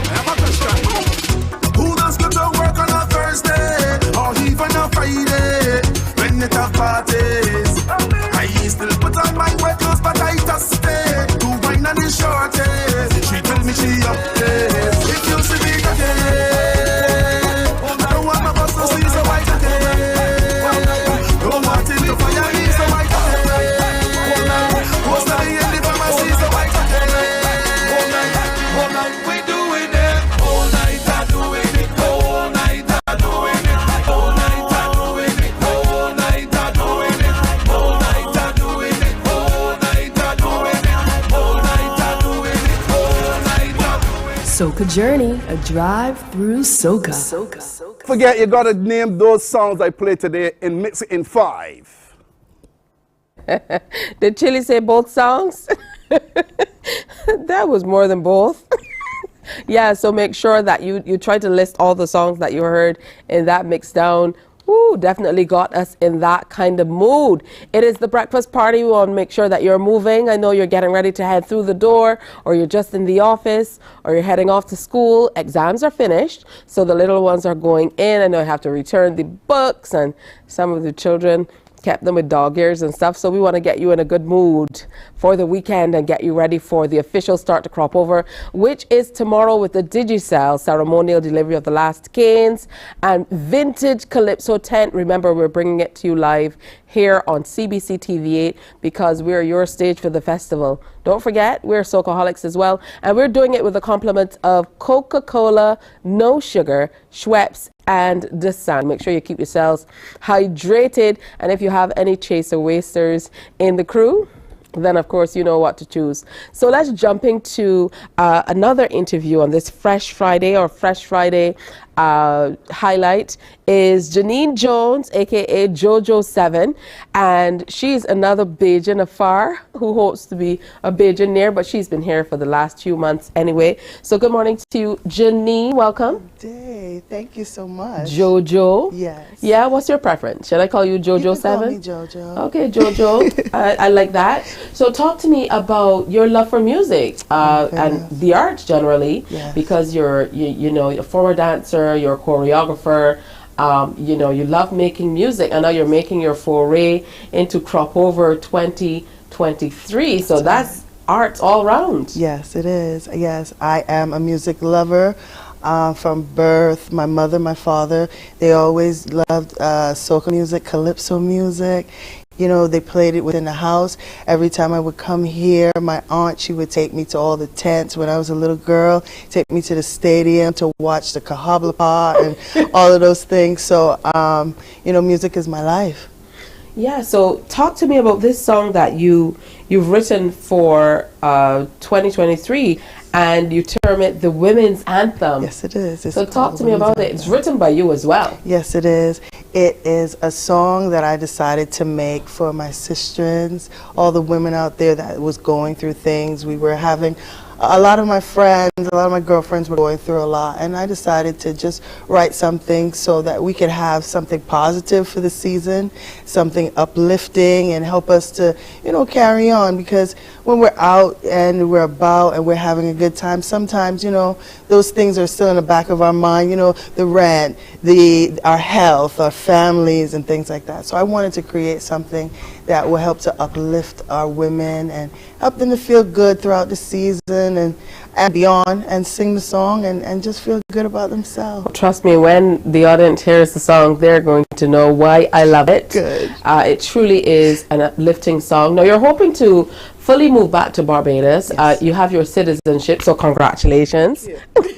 I have a question. Who does go to work on a Thursday or even a Friday when it have parties? I still put on my wet clothes, but I just stay to wine and the shorties. She tell me she up there. If you see me again, I don't want my boss to see so white again. Don't want him to fire me so white again. Who's lying in the pharmacy so white again. All night we doing it. All night I doing it. All night I doing it. All night I doing it. All night I doing it. All night I doing it. All night I doing it. All night I doing it. All night I doing it. Soca Journey, a drive through Soca. Forget you gotta name those songs I played today and mix it in 5. Did Chili say both songs? That was more than both. Yeah, so make sure that you try to list all the songs that you heard in that mix down. Woo, definitely got us in that kind of mood. It is the breakfast party. We want to make sure that you're moving. I know you're getting ready to head through the door, or you're just in the office, or you're heading off to school. Exams are finished, so the little ones are going in. I know you have to return the books, and some of the children kept them with dog ears and stuff. So we want to get you in a good mood for the weekend and get you ready for the official start to crop over, which is tomorrow with the Digicel ceremonial delivery of the last canes and vintage Calypso tent. Remember, we're bringing it to you live here on CBC TV8 because we're your stage for the festival. Don't forget, we're Socoholics as well, and we're doing it with the compliments of Coca-Cola, No Sugar, Schweppes, and the sun. Make sure you keep yourselves hydrated, and if you have any chaser wasters in the crew, then of course you know what to choose. So let's jump into another interview on this Fresh Friday highlight is Janine Jones, aka JoJo7, and she's another Bajan afar who hopes to be a Bajaneer, but she's been here for the last few months anyway. So good morning to you, Janine. Welcome. Day. Thank you so much. Jojo. Yes. Yeah. What's your preference? Should I call you JoJo7? You can call me Jojo. Okay, Jojo. I like that. So talk to me about your love for music and the arts generally, because you're a former dancer, you're a choreographer. You love making music. I know you're making your foray into Crop Over 2023. So that's arts all round. Yes, it is. Yes, I am a music lover. From birth, my mother, my father, they always loved soca music, calypso music. You know, they played it within the house. Every time I would come here, my aunt, she would take me to all the tents when I was a little girl, take me to the stadium to watch the Kahablapa and all of those things. So, music is my life. Yeah, so talk to me about this song that you've written for 2023, and you term it the Women's Anthem. Yes, it is. So talk to me about it. It's written by you as well. Yes, it is. It is a song that I decided to make for my sisters, all the women out there that was going through things. We were having a lot of my friends, a lot of my girlfriends were going through a lot, and I decided to just write something so that we could have something positive for the season, something uplifting, and help us to, carry on. Because when we're out and we're about and we're having a good time, sometimes, those things are still in the back of our mind, the rent, our health, our families, and things like that. So I wanted to create something that will help to uplift our women and help them to feel good throughout the season and beyond, and sing the song and just feel good about themselves. Trust me, when the audience hears the song, they're going to know why I love it. Good. It truly is an uplifting song. Now, you're hoping to fully move back to Barbados. Yes. You have your citizenship, so congratulations.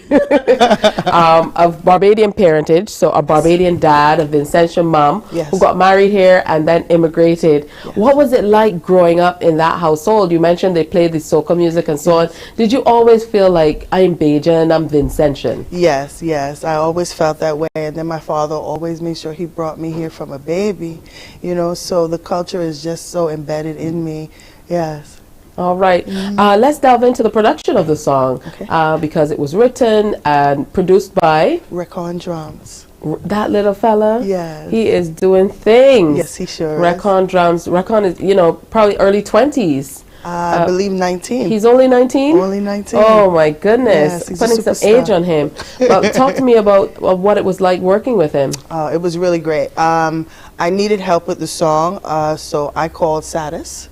Of Barbadian parentage, so a Barbadian dad, a Vincentian mom, who got married here and then immigrated. Yes. What was it like growing up in that household? You mentioned they played the soca music and so on. Did you always feel like, I'm Bajan, I'm Vincentian? Yes, I always felt that way. And then my father always made sure he brought me here from a baby, so the culture is just so embedded in me. Yes. All right. Let's delve into the production of the song, because it was written and produced by Rick on drums. That little fella, Yes. he is doing things. Yes, he sure is. Recon drums. Recon is, probably early 20s. I believe 19. He's only 19? Only 19. Oh my goodness. Yes, he's a Putting some superstar. age on him. But talk to me about what it was like working with him. It was really great. I needed help with the song, so I called Satis.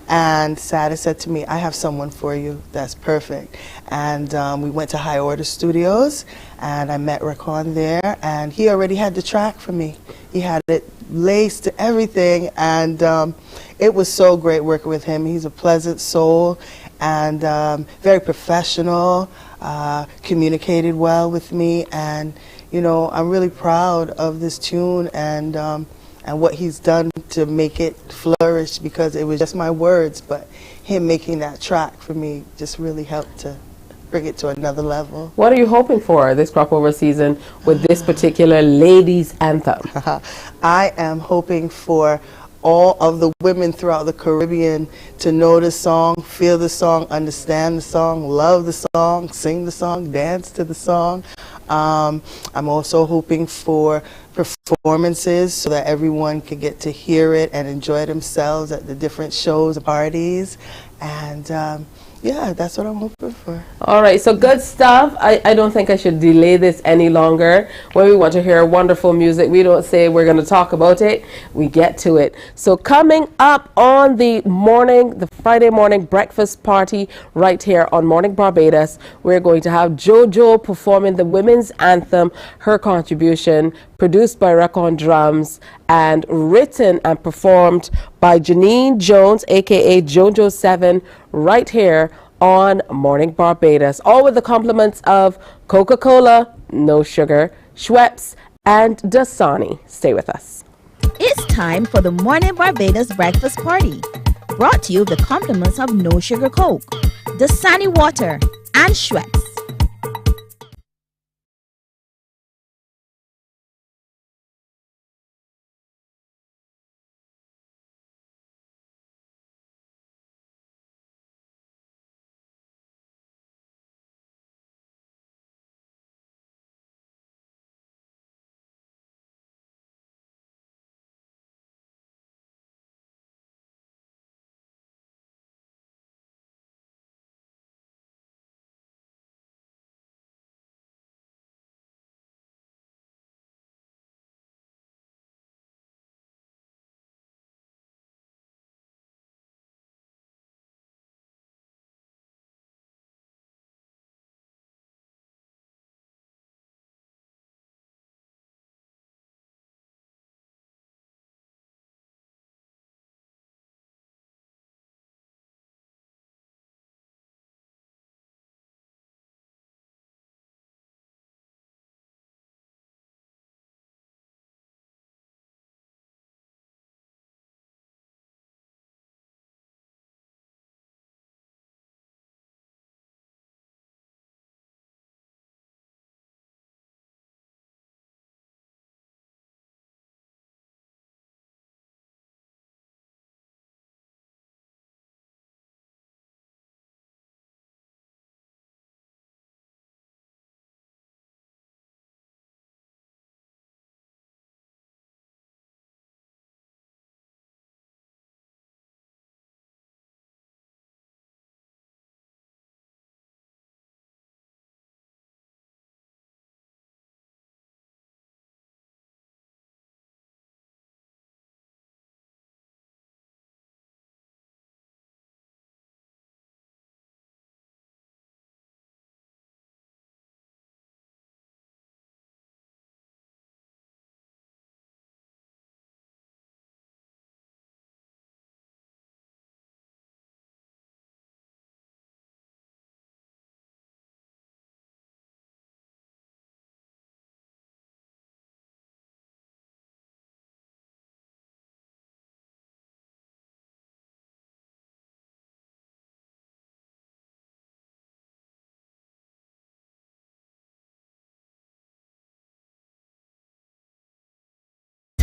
And Satis said to me, I have someone for you that's perfect. And we went to High Order Studios, and I met Rakon there, and he already had the track for me. He had it laced to everything, and it was so great working with him. He's a pleasant soul and very professional, communicated well with me, and I'm really proud of this tune and what he's done to make it flourish, because it was just my words, but him making that track for me just really helped to bring it to another level. What are you hoping for this crop over season with this particular ladies anthem? I am hoping for all of the women throughout the Caribbean to know the song, feel the song, understand the song, love the song, sing the song, dance to the song. I'm also hoping for performances so that everyone can get to hear it and enjoy themselves at the different shows and parties. And yeah, that's what I'm hoping for. All right, so good stuff. I don't think I should delay this any longer. When we want to hear wonderful music, we don't say we're going to talk about it. We get to it. So coming up on the Friday morning breakfast party right here on Morning Barbados, we're going to have JoJo performing the women's anthem, her contribution, produced by Recon Drums and written and performed by Janine Jones, aka JoJo 7, right here on Morning Barbados. All with the compliments of Coca-Cola, no sugar, Schweppes, and Dasani. Stay with us. It's time for the Morning Barbados breakfast party. Brought to you with the compliments of No Sugar Coke, Dasani Water, and Schweppes.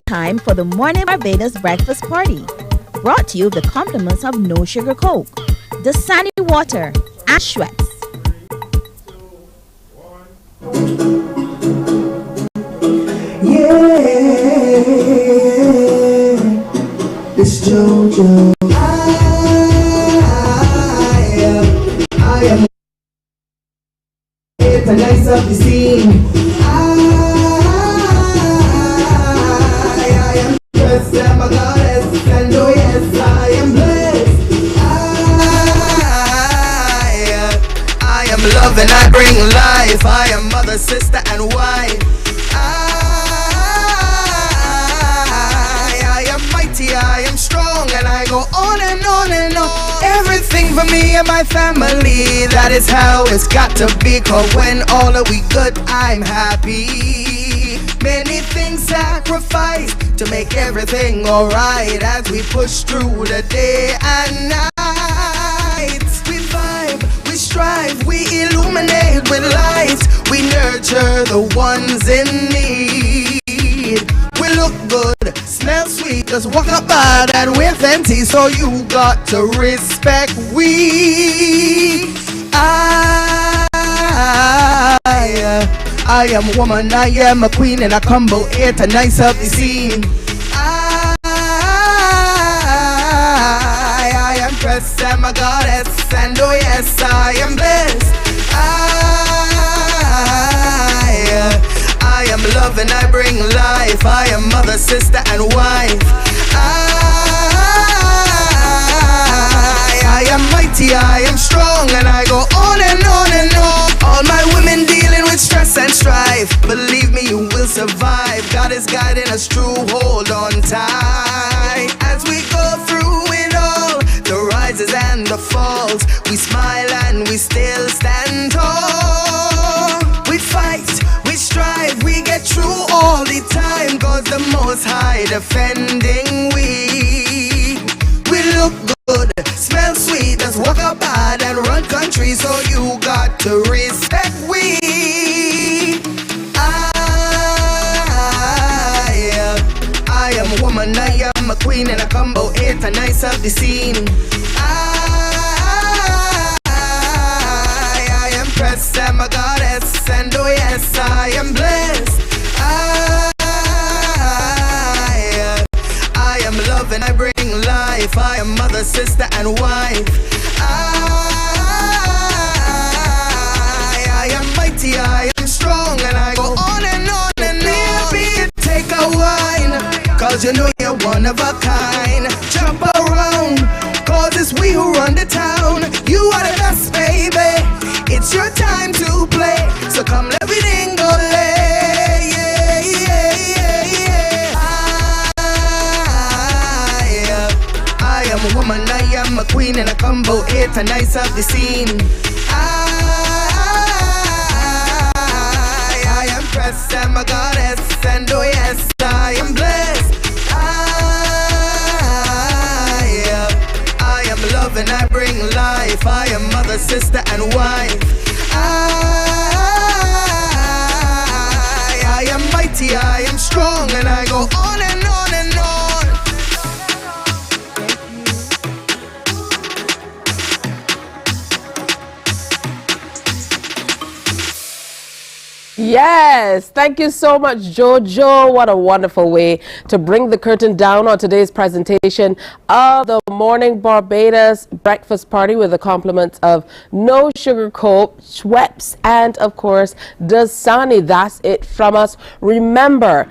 Time for the Morning Barbados breakfast party. Brought to you with the compliments of No Sugar Coke, Dasani Water, and Schweppes. is JoJo. I am here to nice up the scene. I am blessed, I'm a goddess, and oh yes, I am blessed. I am love and I bring life. I am mother, sister, and wife. I am mighty, I am strong, and I go on and on and on. Everything for me and my family, that is how it's got to be. Cause when all are we good, I'm happy. Many things sacrifice to make everything alright as we push through the day and night. We vibe, we strive, we illuminate with light. We nurture the ones in need. We look good, smell sweet, just walk up bad and we're fancy. So you got to respect we. I am woman, I am a queen, and I combo here to nice up the scene. I am pressed, I'm a goddess, and oh yes, I am blessed. I am love and I bring life. I am mother, sister, and wife. I am mighty, I am strong, and I go on and on and on. All my women dealing with stress and strife, believe me, you will survive. God is guiding us through, hold on tight. As we go through it all, the rises and the falls, we smile and we still stand tall. We fight, we strive, we get through all the time. Cause the Most High defending we. We look good, smell sweet, just walk up bad and run country. So you got to respect we. I am woman, I am a queen, and I combo here to nice up the scene. I am pressed, I'm a goddess, and oh yes, I am blessed. I am love and I bring life. I am mother, sister, and wife. I am mighty, I am strong, and I go on and on and on. Baby, take a wine, cause you know you're one of a kind. Jump around, cause it's we who run the town. You are the best, baby. It's your time to play, so come let everything go lay. Yeah, yeah, yeah, yeah. I am a woman, I am a queen, and I combo here to nice up the scene. I am pressed, I'm a goddess, and oh yes, I am blessed. I am love and I bring life. I am mother, sister, and wife. I am mighty, I am strong, and I go on and on and on. Yes, thank you so much, Jojo. What a wonderful way to bring the curtain down on today's presentation of the Morning Barbados breakfast party with the compliments of No Sugar Coke, Schweppes, and of course, Dasani. That's it from us. Remember,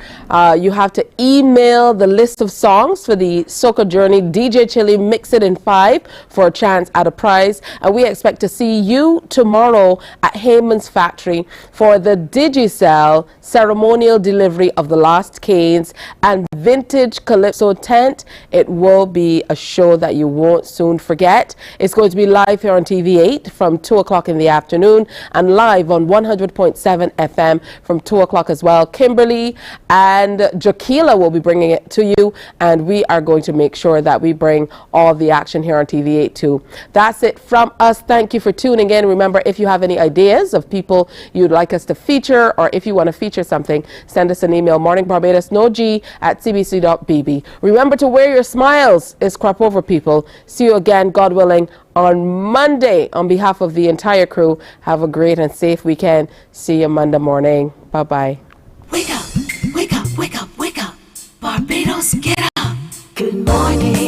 you have to email the list of songs for the Soca Journey DJ Chili Mix It in 5 for a chance at a prize. And we expect to see you tomorrow at Heyman's Factory for the Digicel ceremonial delivery of the Last Canes and Vintage Calypso tent. It will be a show that you won't soon forget. It's going to be live here on TV8 from 2 o'clock in the afternoon and live on 100.7 FM from 2 o'clock as well. Kimberly and Jaquila will be bringing it to you, and we are going to make sure that we bring all the action here on TV8 too. That's it from us. Thank you for tuning in. Remember, if you have any ideas of people you'd like us to feature, or if you want to feature something, send us an email, morningbarbados@cbc.bb. Remember to wear your smiles. It's crop over, people. See you again, God willing, on Monday. On behalf of the entire crew, have a great and safe weekend. See you Monday morning. Bye-bye. Wake up, wake up, wake up, wake up. Barbados, get up. Good morning.